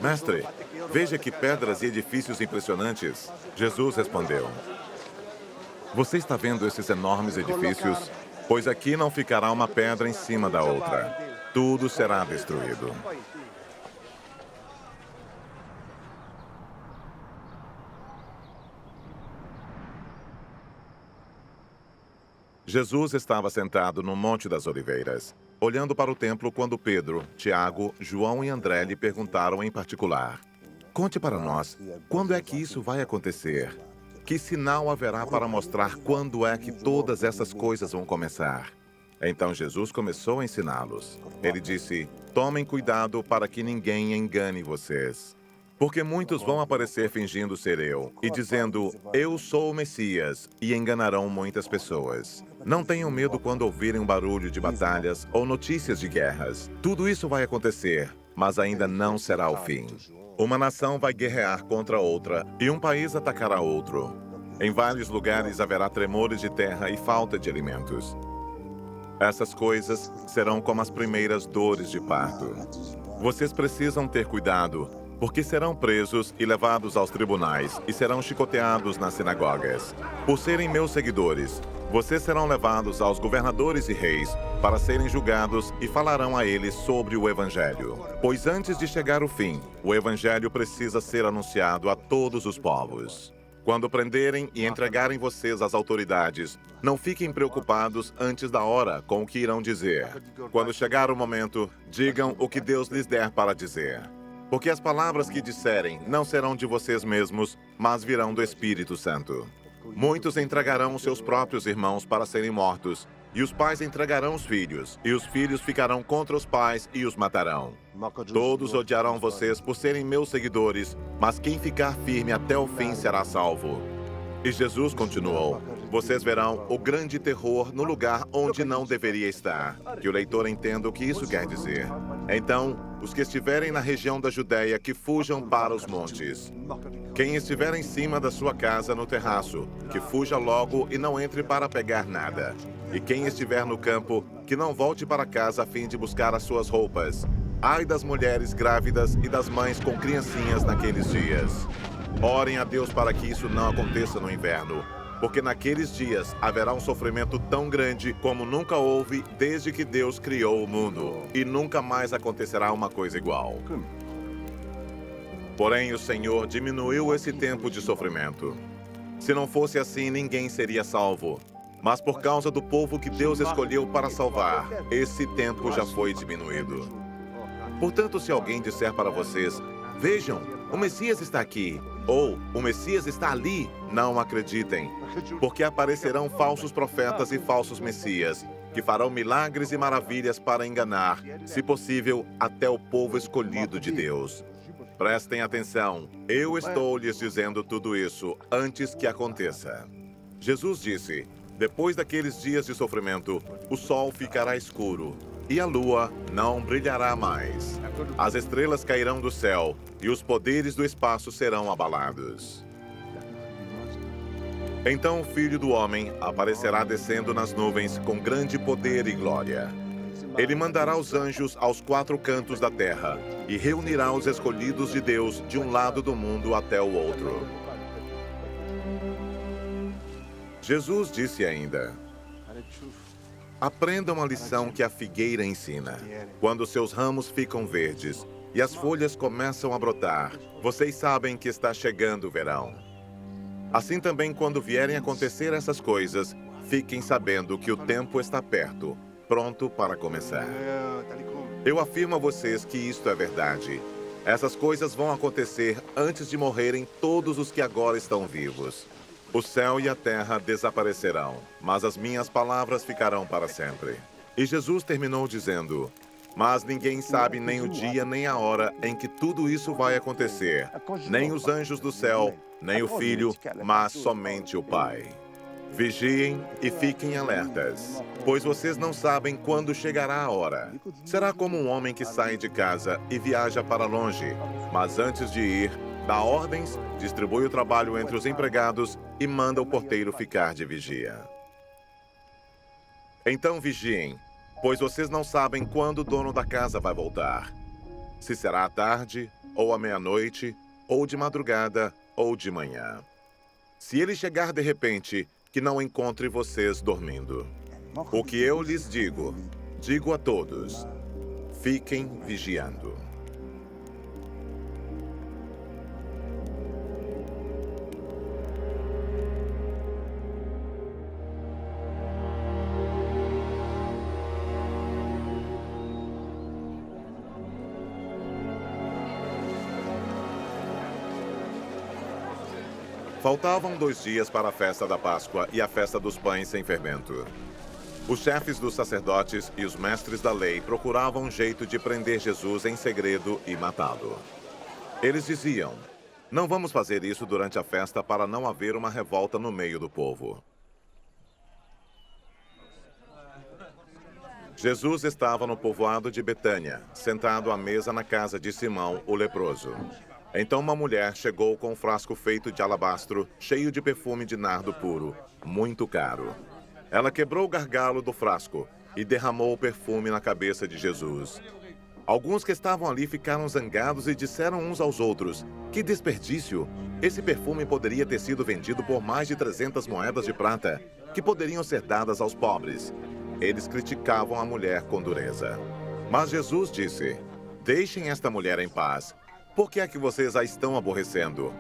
[SPEAKER 1] mestre, veja que pedras e edifícios impressionantes. Jesus respondeu: você está vendo esses enormes edifícios? Pois aqui não ficará uma pedra em cima da outra. Tudo será destruído. Jesus estava sentado no Monte das Oliveiras, olhando para o templo quando Pedro, Tiago, João e André lhe perguntaram em particular: conte para nós, quando é que isso vai acontecer? Que sinal haverá para mostrar quando é que todas essas coisas vão começar? Então Jesus começou a ensiná-los. Ele disse: tomem cuidado para que ninguém engane vocês. Porque muitos vão aparecer fingindo ser eu e dizendo: eu sou o Messias, e enganarão muitas pessoas. Não tenham medo quando ouvirem um barulho de batalhas ou notícias de guerras. Tudo isso vai acontecer, mas ainda não será o fim. Uma nação vai guerrear contra outra e um país atacará outro. Em vários lugares haverá tremores de terra e falta de alimentos. Essas coisas serão como as primeiras dores de parto. Vocês precisam ter cuidado, porque serão presos e levados aos tribunais e serão chicoteados nas sinagogas. Por serem meus seguidores, vocês serão levados aos governadores e reis para serem julgados e falarão a eles sobre o Evangelho. Pois antes de chegar o fim, o Evangelho precisa ser anunciado a todos os povos. Quando prenderem e entregarem vocês às autoridades, não fiquem preocupados antes da hora com o que irão dizer. Quando chegar o momento, digam o que Deus lhes der para dizer. Porque as palavras que disserem não serão de vocês mesmos, mas virão do Espírito Santo. Muitos entregarão os seus próprios irmãos para serem mortos, e os pais entregarão os filhos, e os filhos ficarão contra os pais e os matarão. Todos odiarão vocês por serem meus seguidores, mas quem ficar firme até o fim será salvo. E Jesus continuou: vocês verão o grande terror no lugar onde não deveria estar. Que o leitor entenda o que isso quer dizer. Então, os que estiverem na região da Judéia, que fujam para os montes. Quem estiver em cima da sua casa no terraço, que fuja logo e não entre para pegar nada. E quem estiver no campo, que não volte para casa a fim de buscar as suas roupas. Ai das mulheres grávidas e das mães com criancinhas naqueles dias. Orem a Deus para que isso não aconteça no inverno, porque naqueles dias haverá um sofrimento tão grande como nunca houve desde que Deus criou o mundo, e nunca mais acontecerá uma coisa igual. Porém, o Senhor diminuiu esse tempo de sofrimento. Se não fosse assim, ninguém seria salvo. Mas por causa do povo que Deus escolheu para salvar, esse tempo já foi diminuído. Portanto, se alguém disser para vocês, vejam, o Messias está aqui, ou o Messias está ali, não acreditem, porque aparecerão falsos profetas e falsos messias, que farão milagres e maravilhas para enganar, se possível, até o povo escolhido de Deus. Prestem atenção, eu estou lhes dizendo tudo isso antes que aconteça. Jesus disse, depois daqueles dias de sofrimento, o sol ficará escuro e a lua não brilhará mais. As estrelas cairão do céu e os poderes do espaço serão abalados. Então o Filho do Homem aparecerá descendo nas nuvens com grande poder e glória. Ele mandará os anjos aos 4 cantos da terra e reunirá os escolhidos de Deus de um lado do mundo até o outro. Jesus disse ainda, aprendam a lição que a figueira ensina. Quando seus ramos ficam verdes e as folhas começam a brotar, vocês sabem que está chegando o verão. Assim também, quando vierem acontecer essas coisas, fiquem sabendo que o tempo está perto, pronto para começar. Eu afirmo a vocês que isto é verdade. Essas coisas vão acontecer antes de morrerem todos os que agora estão vivos. O céu e a terra desaparecerão, mas as minhas palavras ficarão para sempre. E Jesus terminou dizendo, mas ninguém sabe nem o dia nem a hora em que tudo isso vai acontecer, nem os anjos do céu, nem o Filho, mas somente o Pai. Vigiem e fiquem alertas, pois vocês não sabem quando chegará a hora. Será como um homem que sai de casa e viaja para longe, mas antes de ir, dá ordens, distribui o trabalho entre os empregados e manda o porteiro ficar de vigia. Então vigiem, pois vocês não sabem quando o dono da casa vai voltar. Se será à tarde, ou à meia-noite, ou de madrugada, ou de manhã. Se ele chegar de repente, que não encontre vocês dormindo. O que eu lhes digo, digo a todos, fiquem vigiando. Faltavam 2 dias para a festa da Páscoa e a festa dos pães sem fermento. Os chefes dos sacerdotes e os mestres da lei procuravam um jeito de prender Jesus em segredo e matá-lo. Eles diziam, não vamos fazer isso durante a festa para não haver uma revolta no meio do povo. Jesus estava no povoado de Betânia, sentado à mesa na casa de Simão, o leproso. Então uma mulher chegou com um frasco feito de alabastro, cheio de perfume de nardo puro, muito caro. Ela quebrou o gargalo do frasco e derramou o perfume na cabeça de Jesus. Alguns que estavam ali ficaram zangados e disseram uns aos outros, que desperdício! Esse perfume poderia ter sido vendido por mais de 300 moedas de prata, que poderiam ser dadas aos pobres. Eles criticavam a mulher com dureza. Mas Jesus disse, deixem esta mulher em paz. Por que é que vocês a estão aborrecendo?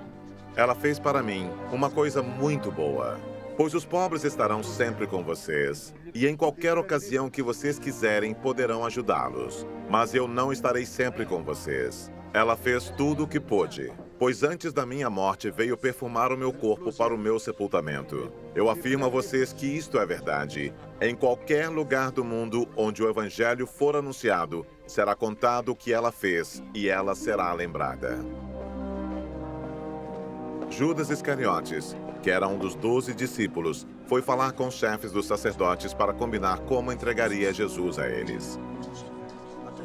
[SPEAKER 1] Ela fez para mim uma coisa muito boa, pois os pobres estarão sempre com vocês, e em qualquer ocasião que vocês quiserem poderão ajudá-los. Mas eu não estarei sempre com vocês. Ela fez tudo o que pôde, pois antes da minha morte veio perfumar o meu corpo para o meu sepultamento. Eu afirmo a vocês que isto é verdade. Em qualquer lugar do mundo onde o Evangelho for anunciado, será contado o que ela fez e ela será lembrada. Judas Iscariotes, que era um dos 12 discípulos, foi falar com os chefes dos sacerdotes para combinar como entregaria Jesus a eles.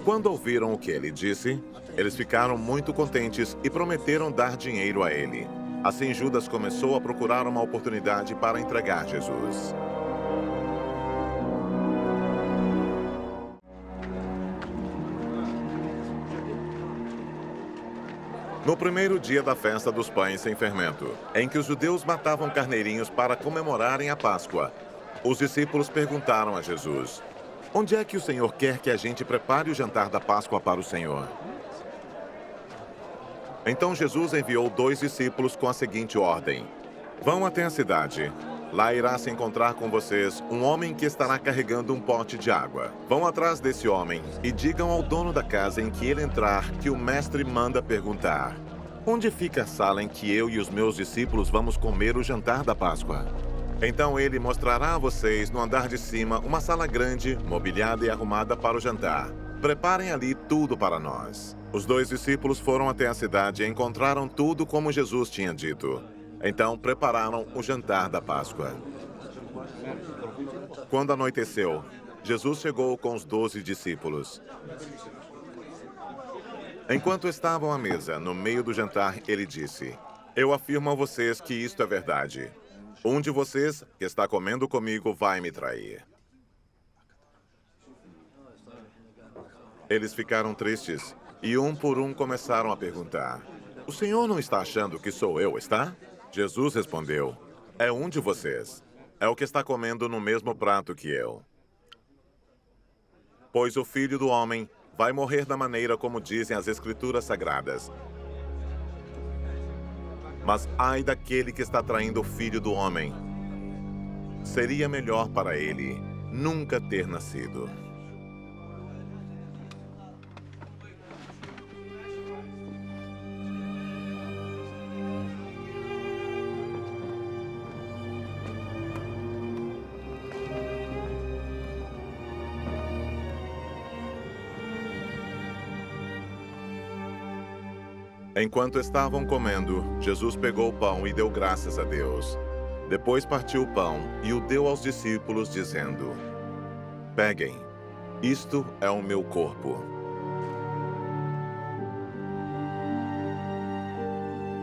[SPEAKER 1] Quando ouviram o que ele disse, eles ficaram muito contentes e prometeram dar dinheiro a ele. Assim, Judas começou a procurar uma oportunidade para entregar Jesus. No primeiro dia da festa dos pães sem fermento, em que os judeus matavam carneirinhos para comemorarem a Páscoa, os discípulos perguntaram a Jesus: onde é que o Senhor quer que a gente prepare o jantar da Páscoa para o Senhor? Então Jesus enviou 2 discípulos com a seguinte ordem: vão até a cidade. Lá irá se encontrar com vocês um homem que estará carregando um pote de água. Vão atrás desse homem e digam ao dono da casa em que ele entrar que o mestre manda perguntar: onde fica a sala em que eu e os meus discípulos vamos comer o jantar da Páscoa? Então ele mostrará a vocês no andar de cima uma sala grande, mobiliada e arrumada para o jantar. Preparem ali tudo para nós. Os 2 discípulos foram até a cidade e encontraram tudo como Jesus tinha dito. Então prepararam o jantar da Páscoa. Quando anoiteceu, Jesus chegou com os 12 discípulos. Enquanto estavam à mesa, no meio do jantar, ele disse: eu afirmo a vocês que isto é verdade. Um de vocês, que está comendo comigo, vai me trair. Eles ficaram tristes e um por um começaram a perguntar: o Senhor não está achando que sou eu, está? Jesus respondeu: é um de vocês. É o que está comendo no mesmo prato que eu. Pois o Filho do Homem vai morrer da maneira como dizem as Escrituras Sagradas. Mas ai daquele que está traindo o Filho do Homem. Seria melhor para ele nunca ter nascido. Enquanto estavam comendo, Jesus pegou o pão e deu graças a Deus. Depois partiu o pão e o deu aos discípulos, dizendo: peguem, isto é o meu corpo.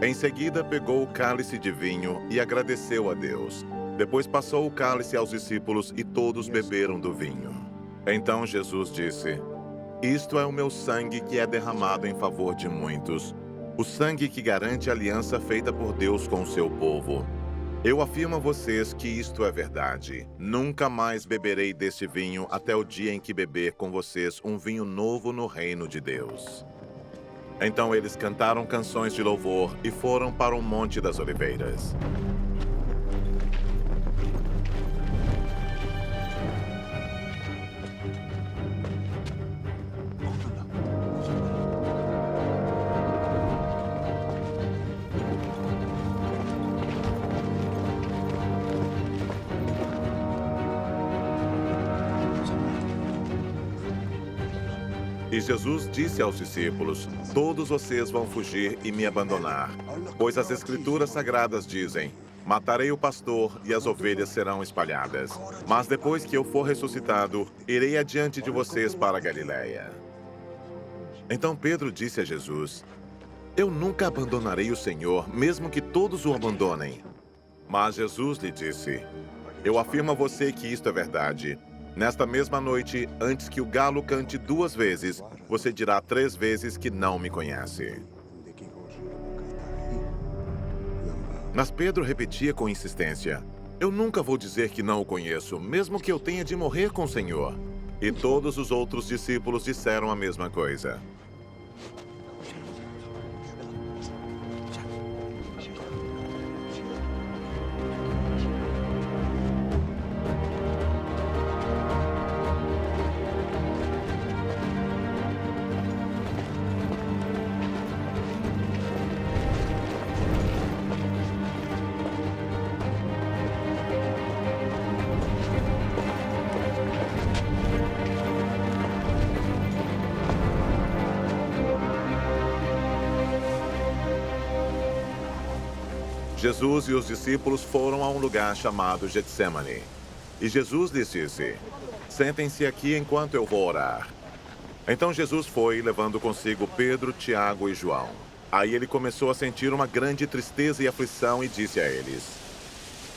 [SPEAKER 1] Em seguida, pegou o cálice de vinho e agradeceu a Deus. Depois passou o cálice aos discípulos e todos beberam do vinho. Então Jesus disse: isto é o meu sangue que é derramado em favor de muitos. O sangue que garante a aliança feita por Deus com o seu povo. Eu afirmo a vocês que isto é verdade. Nunca mais beberei deste vinho até o dia em que beber com vocês um vinho novo no reino de Deus. Então eles cantaram canções de louvor e foram para o Monte das Oliveiras. E Jesus disse aos discípulos: todos vocês vão fugir e me abandonar, pois as Escrituras Sagradas dizem: matarei o pastor e as ovelhas serão espalhadas. Mas depois que eu for ressuscitado, irei adiante de vocês para a Galileia. Então Pedro disse a Jesus: eu nunca abandonarei o Senhor, mesmo que todos o abandonem. Mas Jesus lhe disse: eu afirmo a você que isto é verdade. Nesta mesma noite, antes que o galo cante 2 vezes, você dirá 3 vezes que não me conhece. Mas Pedro repetia com insistência: eu nunca vou dizer que não o conheço, mesmo que eu tenha de morrer com o Senhor. E todos os outros discípulos disseram a mesma coisa. Jesus e os discípulos foram a um lugar chamado Getsêmani. E Jesus lhes disse: sentem-se aqui enquanto eu vou orar. Então Jesus foi, levando consigo Pedro, Tiago e João. Aí ele começou a sentir uma grande tristeza e aflição e disse a eles: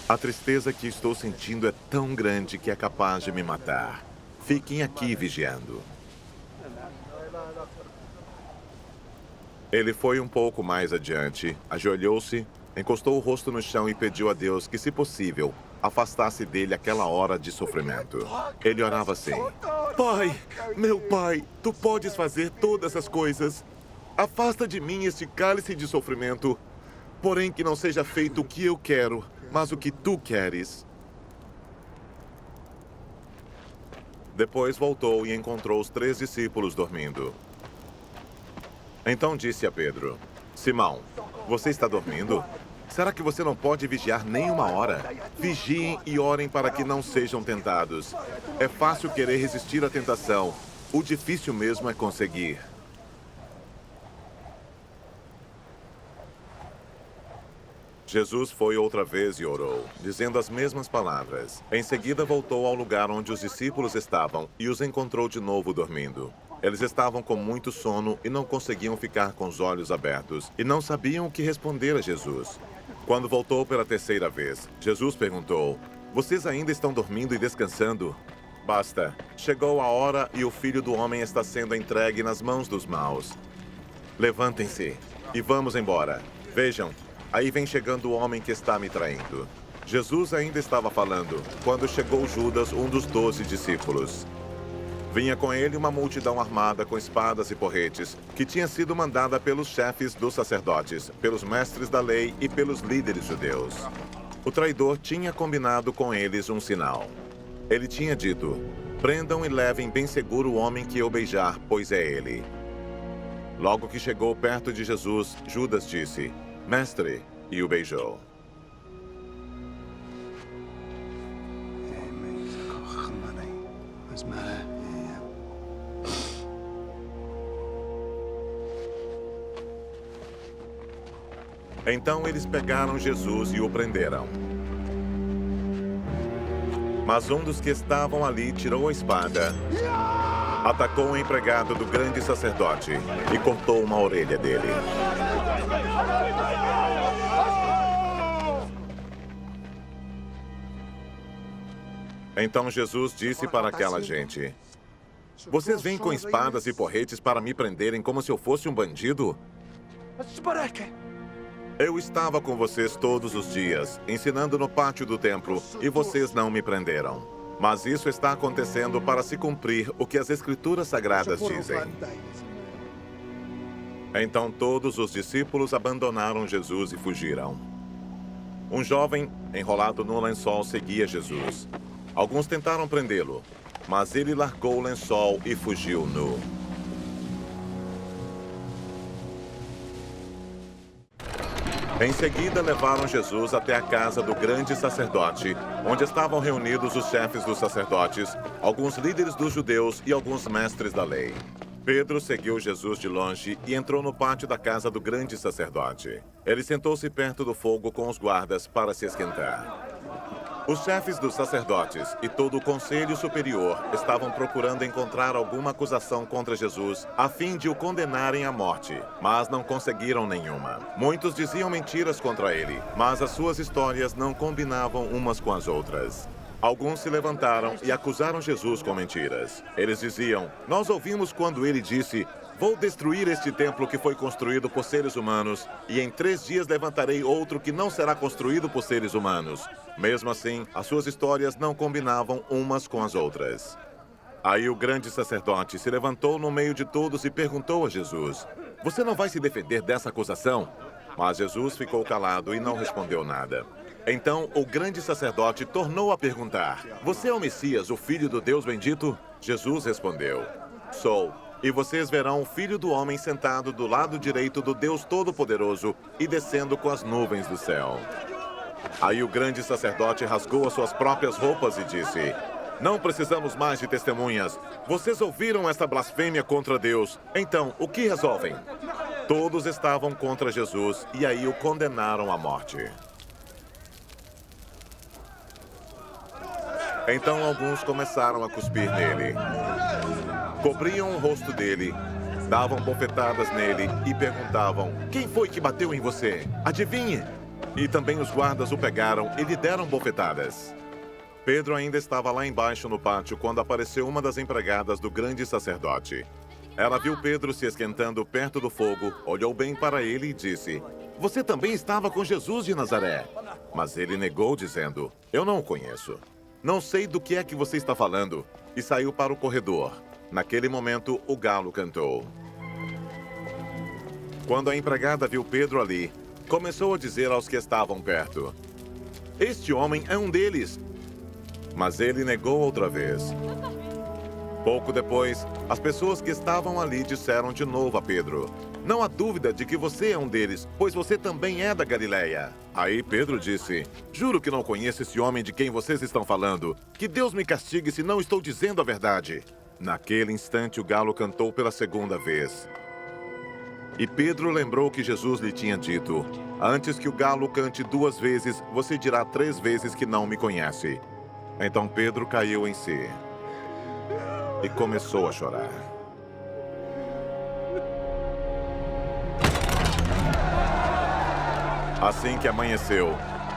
[SPEAKER 1] a tristeza que estou sentindo é tão grande que é capaz de me matar. Fiquem aqui vigiando. Ele foi um pouco mais adiante, ajoelhou-se, encostou o rosto no chão e pediu a Deus que, se possível, afastasse dele aquela hora de sofrimento. Ele orava assim: Pai, meu Pai, Tu podes fazer todas as coisas. Afasta de mim este cálice de sofrimento. Porém, que não seja feito o que eu quero, mas o que Tu queres. Depois voltou e encontrou os 3 discípulos dormindo. Então disse a Pedro: Simão, você está dormindo? Será que você não pode vigiar nem uma hora? Vigiem e orem para que não sejam tentados. É fácil querer resistir à tentação. O difícil mesmo é conseguir. Jesus foi outra vez e orou, dizendo as mesmas palavras. Em seguida voltou ao lugar onde os discípulos estavam e os encontrou de novo dormindo. Eles estavam com muito sono e não conseguiam ficar com os olhos abertos e não sabiam o que responder a Jesus. Quando voltou pela 3ª vez, Jesus perguntou: Vocês ainda estão dormindo e descansando? Basta. Chegou a hora e o Filho do Homem está sendo entregue nas mãos dos maus. Levantem-se e vamos embora. Vejam, aí vem chegando o homem que está me traindo. Jesus ainda estava falando quando chegou Judas, um dos 12 discípulos. Vinha com ele uma multidão armada com espadas e porretes, que tinha sido mandada pelos chefes dos sacerdotes, pelos mestres da lei e pelos líderes judeus. O traidor tinha combinado com eles um sinal. Ele tinha dito: prendam e levem bem seguro o homem que eu beijar, pois é ele. Logo que chegou perto de Jesus, Judas disse: Mestre, e o beijou. Então eles pegaram Jesus e o prenderam. Mas um dos que estavam ali tirou a espada, atacou o empregado do grande sacerdote e cortou uma orelha dele. Então Jesus disse para aquela gente: Vocês vêm com espadas e porretes para me prenderem como se eu fosse um bandido? Eu estava com vocês todos os dias, ensinando no pátio do templo, e vocês não me prenderam. Mas isso está acontecendo para se cumprir o que as Escrituras Sagradas dizem. Então todos os discípulos abandonaram Jesus e fugiram. Um jovem, enrolado no lençol, seguia Jesus. Alguns tentaram prendê-lo, mas ele largou o lençol e fugiu nu. Em seguida, levaram Jesus até a casa do grande sacerdote, onde estavam reunidos os chefes dos sacerdotes, alguns líderes dos judeus e alguns mestres da lei. Pedro seguiu Jesus de longe e entrou no pátio da casa do grande sacerdote. Ele sentou-se perto do fogo com os guardas para se esquentar. Os chefes dos sacerdotes e todo o conselho superior estavam procurando encontrar alguma acusação contra Jesus a fim de o condenarem à morte, mas não conseguiram nenhuma. Muitos diziam mentiras contra ele, mas as suas histórias não combinavam umas com as outras. Alguns se levantaram e acusaram Jesus com mentiras. Eles diziam: Nós ouvimos quando ele disse: Vou destruir este templo que foi construído por seres humanos, e em 3 dias levantarei outro que não será construído por seres humanos. Mesmo assim, as suas histórias não combinavam umas com as outras. Aí o grande sacerdote se levantou no meio de todos e perguntou a Jesus: Você não vai se defender dessa acusação? Mas Jesus ficou calado e não respondeu nada. Então o grande sacerdote tornou a perguntar: Você é o Messias, o Filho do Deus bendito? Jesus respondeu: Sou. E vocês verão o Filho do Homem sentado do lado direito do Deus Todo-Poderoso e descendo com as nuvens do céu. Aí o grande sacerdote rasgou as suas próprias roupas e disse: Não precisamos mais de testemunhas. Vocês ouviram esta blasfêmia contra Deus. Então, o que resolvem? Todos estavam contra Jesus e aí o condenaram à morte. Então alguns começaram a cuspir nele. Cobriam o rosto dele, davam bofetadas nele e perguntavam: quem foi que bateu em você? Adivinhe! E também os guardas o pegaram e lhe deram bofetadas. Pedro ainda estava lá embaixo no pátio quando apareceu uma das empregadas do grande sacerdote. Ela viu Pedro se esquentando perto do fogo, olhou bem para ele e disse: você também estava com Jesus de Nazaré. Mas ele negou, dizendo: eu não o conheço. Não sei do que é que você está falando. E saiu para o corredor. Naquele momento, o galo cantou. Quando a empregada viu Pedro ali, começou a dizer aos que estavam perto: este homem é um deles. Mas ele negou outra vez. Pouco depois, as pessoas que estavam ali disseram de novo a Pedro: não há dúvida de que você é um deles, pois você também é da Galileia. Aí Pedro disse: juro que não conheço esse homem de quem vocês estão falando. Que Deus me castigue se não estou dizendo a verdade. Naquele instante, o galo cantou pela segunda vez. E Pedro lembrou que Jesus lhe tinha dito: antes que o galo cante 2 vezes, você dirá 3 vezes que não me conhece. Então Pedro caiu em si e começou a chorar. Assim que amanheceu,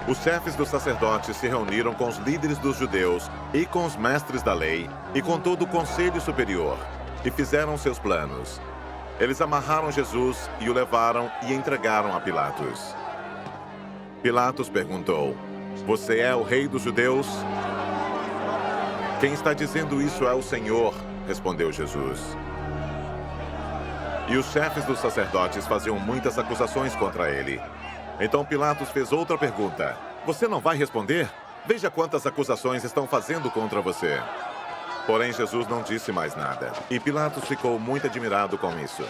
[SPEAKER 1] os chefes dos sacerdotes se reuniram com os líderes dos judeus e com os mestres da lei e com todo o conselho superior e fizeram seus planos. Eles amarraram Jesus e o levaram e entregaram a Pilatos. Pilatos perguntou: você é o rei dos judeus? Quem está dizendo isso é o Senhor, respondeu Jesus. E os chefes dos sacerdotes faziam muitas acusações contra ele. Então Pilatos fez outra pergunta: você não vai responder? Veja quantas acusações estão fazendo contra você. Porém, Jesus não disse mais nada. E Pilatos ficou muito admirado com isso.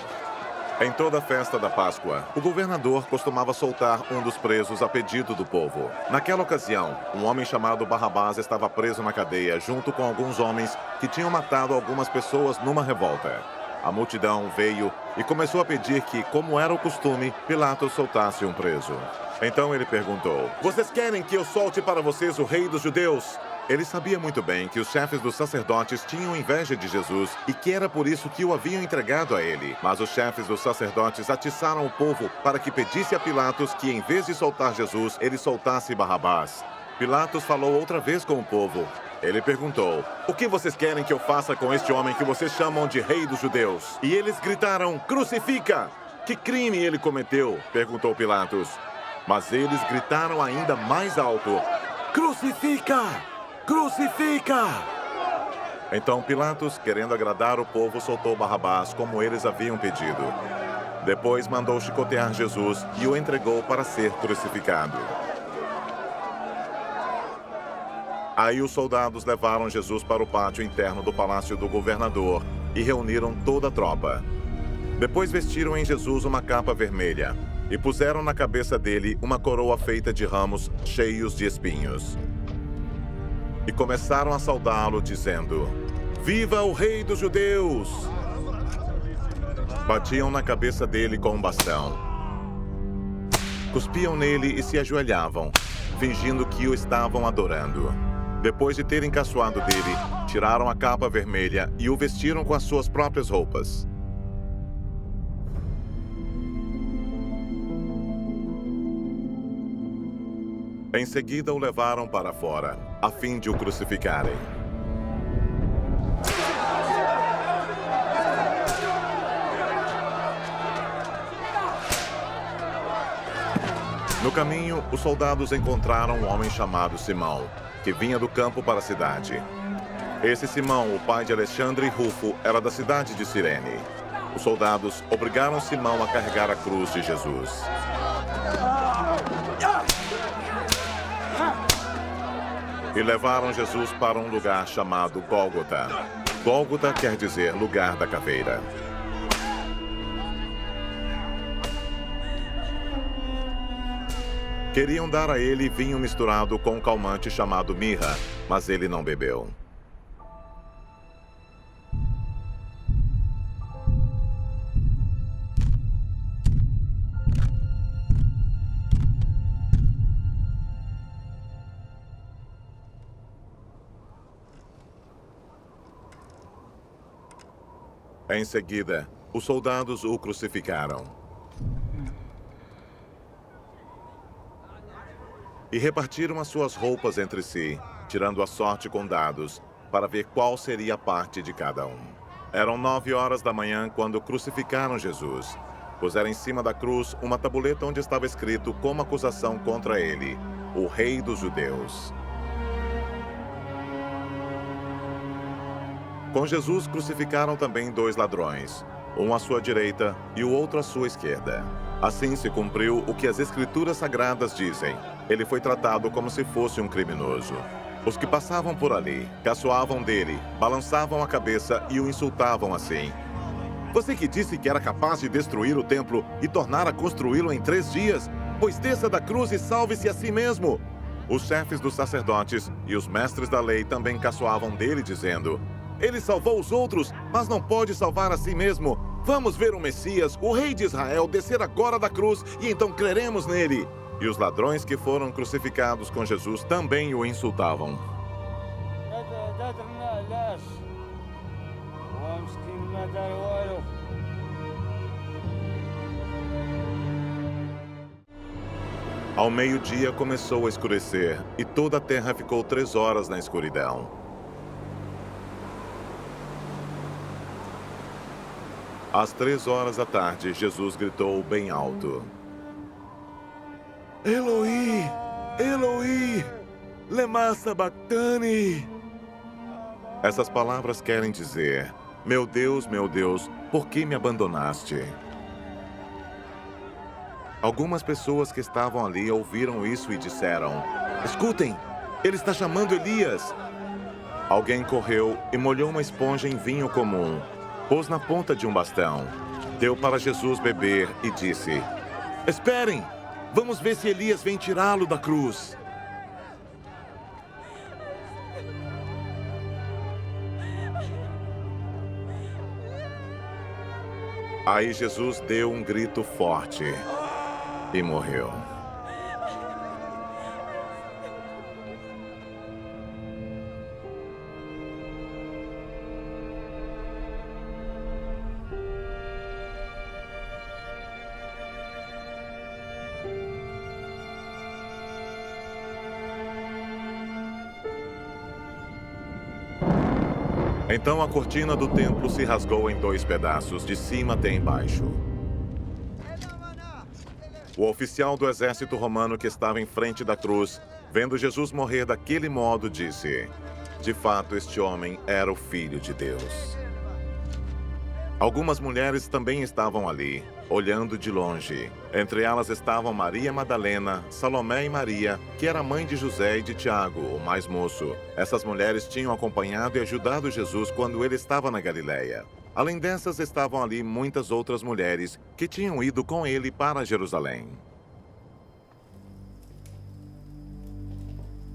[SPEAKER 1] Em toda a festa da Páscoa, o governador costumava soltar um dos presos a pedido do povo. Naquela ocasião, um homem chamado Barrabás estava preso na cadeia junto com alguns homens que tinham matado algumas pessoas numa revolta. A multidão veio e começou a pedir que, como era o costume, Pilatos soltasse um preso. Então ele perguntou: vocês querem que eu solte para vocês o rei dos judeus? Ele sabia muito bem que os chefes dos sacerdotes tinham inveja de Jesus e que era por isso que o haviam entregado a ele. Mas os chefes dos sacerdotes atiçaram o povo para que pedisse a Pilatos que, em vez de soltar Jesus, ele soltasse Barrabás. Pilatos falou outra vez com o povo. Ele perguntou: o que vocês querem que eu faça com este homem que vocês chamam de rei dos judeus? E eles gritaram: crucifica! Que crime ele cometeu? Perguntou Pilatos. Mas eles gritaram ainda mais alto: crucifica! Crucifica! Então Pilatos, querendo agradar o povo, soltou Barrabás como eles haviam pedido. Depois mandou chicotear Jesus e o entregou para ser crucificado. Aí os soldados levaram Jesus para o pátio interno do palácio do governador e reuniram toda a tropa. Depois vestiram em Jesus uma capa vermelha e puseram na cabeça dele uma coroa feita de ramos cheios de espinhos. E começaram a saudá-lo, dizendo: viva o rei dos judeus! Batiam na cabeça dele com um bastão. Cuspiam nele e se ajoelhavam, fingindo que o estavam adorando. Depois de terem caçoado dele, tiraram a capa vermelha e o vestiram com as suas próprias roupas. Em seguida o levaram para fora, a fim de o crucificarem. No caminho, os soldados encontraram um homem chamado Simão, que vinha do campo para a cidade. Esse Simão, o pai de Alexandre e Rufo, era da cidade de Cirene. Os soldados obrigaram Simão a carregar a cruz de Jesus. E levaram Jesus para um lugar chamado Gólgota. Gólgota quer dizer lugar da caveira. Queriam dar a ele vinho misturado com um calmante chamado mirra, mas ele não bebeu. Em seguida, os soldados o crucificaram e repartiram as suas roupas entre si, tirando a sorte com dados, para ver qual seria a parte de cada um. Eram 9 horas da manhã quando crucificaram Jesus. Puseram em cima da cruz uma tabuleta onde estava escrito como acusação contra ele: o Rei dos Judeus. Com Jesus crucificaram também 2 ladrões, um à sua direita e o outro à sua esquerda. Assim se cumpriu o que as Escrituras Sagradas dizem. Ele foi tratado como se fosse um criminoso. Os que passavam por ali caçoavam dele, balançavam a cabeça e o insultavam assim: você que disse que era capaz de destruir o templo e tornar a construí-lo em 3 dias, pois desça da cruz e salve-se a si mesmo. Os chefes dos sacerdotes e os mestres da lei também caçoavam dele, dizendo: ele salvou os outros, mas não pode salvar a si mesmo. Vamos ver o Messias, o rei de Israel, descer agora da cruz e então creremos nele. E os ladrões que foram crucificados com Jesus também o insultavam. Ao meio-dia começou a escurecer e toda a terra ficou 3 horas na escuridão. Às 3 horas da tarde, Jesus gritou bem alto: Eloi, Eloi, lema sabachthani. Essas palavras querem dizer: meu Deus, por que me abandonaste? Algumas pessoas que estavam ali ouviram isso e disseram: escutem, ele está chamando Elias. Alguém correu e molhou uma esponja em vinho comum, pôs na ponta de um bastão, deu para Jesus beber e disse: esperem! Vamos ver se Elias vem tirá-lo da cruz. Aí Jesus deu um grito forte e morreu. Então a cortina do templo se rasgou em 2 pedaços, de cima até embaixo. O oficial do exército romano que estava em frente da cruz, vendo Jesus morrer daquele modo, disse: de fato, este homem era o Filho de Deus. Algumas mulheres também estavam ali, olhando de longe. Entre elas estavam Maria Madalena, Salomé e Maria, que era mãe de José e de Tiago, o mais moço. Essas mulheres tinham acompanhado e ajudado Jesus quando ele estava na Galileia. Além dessas, estavam ali muitas outras mulheres que tinham ido com ele para Jerusalém.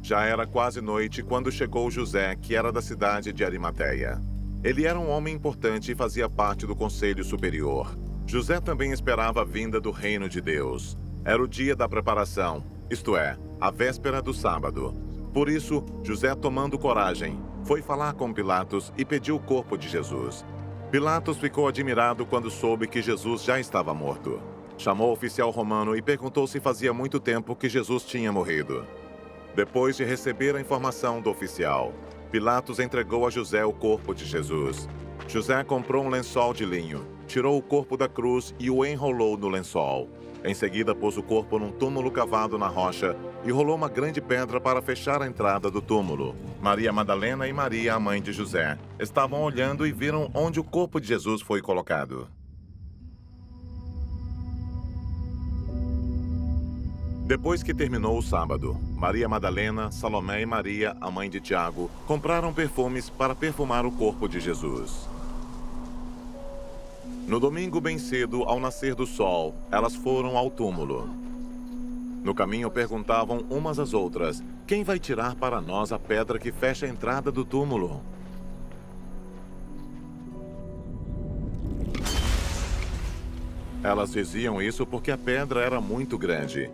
[SPEAKER 1] Já era quase noite quando chegou José, que era da cidade de Arimateia. Ele era um homem importante e fazia parte do Conselho Superior. José também esperava a vinda do reino de Deus. Era o dia da preparação, isto é, a véspera do sábado. Por isso, José, tomando coragem, foi falar com Pilatos e pediu o corpo de Jesus. Pilatos ficou admirado quando soube que Jesus já estava morto. Chamou o oficial romano e perguntou se fazia muito tempo que Jesus tinha morrido. Depois de receber a informação do oficial, Pilatos entregou a José o corpo de Jesus. José comprou um lençol de linho, tirou o corpo da cruz e o enrolou no lençol. Em seguida, pôs o corpo num túmulo cavado na rocha e rolou uma grande pedra para fechar a entrada do túmulo. Maria Madalena e Maria, a mãe de José, estavam olhando e viram onde o corpo de Jesus foi colocado. Depois que terminou o sábado, Maria Madalena, Salomé e Maria, a mãe de Tiago, compraram perfumes para perfumar o corpo de Jesus. No domingo bem cedo, ao nascer do sol, elas foram ao túmulo. No caminho perguntavam umas às outras: quem vai tirar para nós a pedra que fecha a entrada do túmulo? Elas diziam isso porque a pedra era muito grande.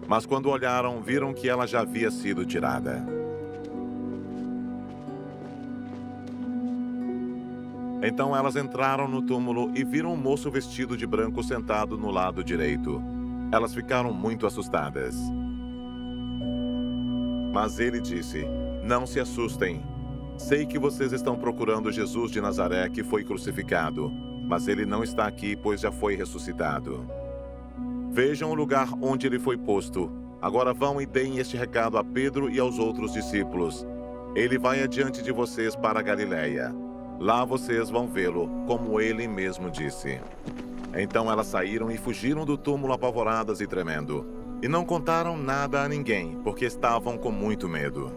[SPEAKER 1] Mas quando olharam, viram que ela já havia sido tirada. Então elas entraram no túmulo e viram um moço vestido de branco sentado no lado direito. Elas ficaram muito assustadas. Mas ele disse: "Não se assustem. Sei que vocês estão procurando Jesus de Nazaré, que foi crucificado, mas ele não está aqui, pois já foi ressuscitado. Vejam o lugar onde ele foi posto. Agora vão e deem este recado a Pedro e aos outros discípulos. Ele vai adiante de vocês para a Galiléia. Lá vocês vão vê-lo, como ele mesmo disse." Então elas saíram e fugiram do túmulo apavoradas e tremendo. E não contaram nada a ninguém, porque estavam com muito medo.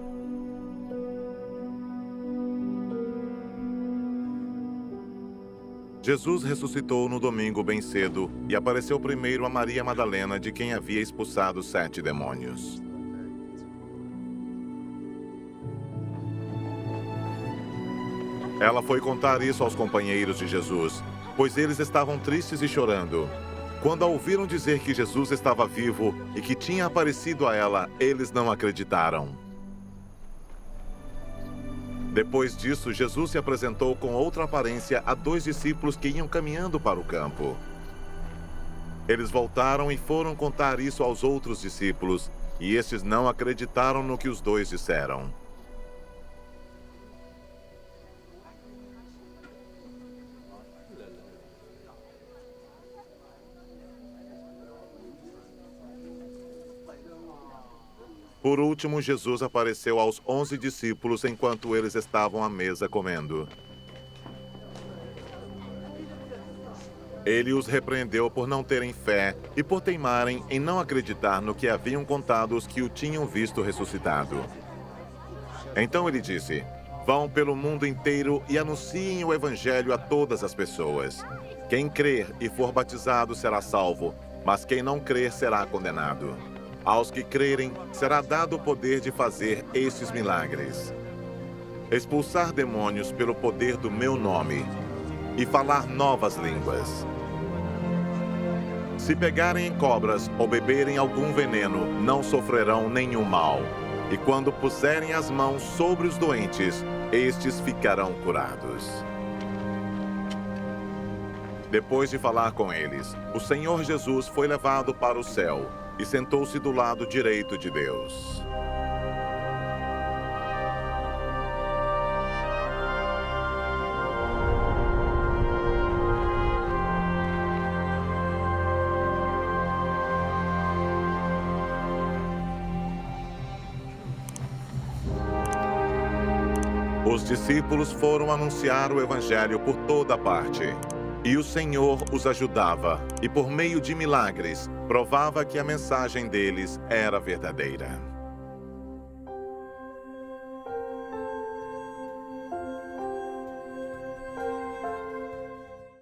[SPEAKER 1] Jesus ressuscitou no domingo bem cedo e apareceu primeiro a Maria Madalena, de quem havia expulsado 7 demônios. Ela foi contar isso aos companheiros de Jesus, pois eles estavam tristes e chorando. Quando a ouviram dizer que Jesus estava vivo e que tinha aparecido a ela, eles não acreditaram. Depois disso, Jesus se apresentou com outra aparência a 2 discípulos que iam caminhando para o campo. Eles voltaram e foram contar isso aos outros discípulos, e estes não acreditaram no que os 2 disseram. Por último, Jesus apareceu aos 11 discípulos enquanto eles estavam à mesa comendo. Ele os repreendeu por não terem fé e por teimarem em não acreditar no que haviam contado os que o tinham visto ressuscitado. Então ele disse: "Vão pelo mundo inteiro e anunciem o evangelho a todas as pessoas. Quem crer e for batizado será salvo, mas quem não crer será condenado. Aos que crerem, será dado o poder de fazer estes milagres: expulsar demônios pelo poder do meu nome e falar novas línguas. Se pegarem em cobras ou beberem algum veneno, não sofrerão nenhum mal. E quando puserem as mãos sobre os doentes, estes ficarão curados." Depois de falar com eles, o Senhor Jesus foi levado para o céu e sentou-se do lado direito de Deus. Os discípulos foram anunciar o evangelho por toda parte. E o Senhor os ajudava, e por meio de milagres, provava que a mensagem deles era verdadeira.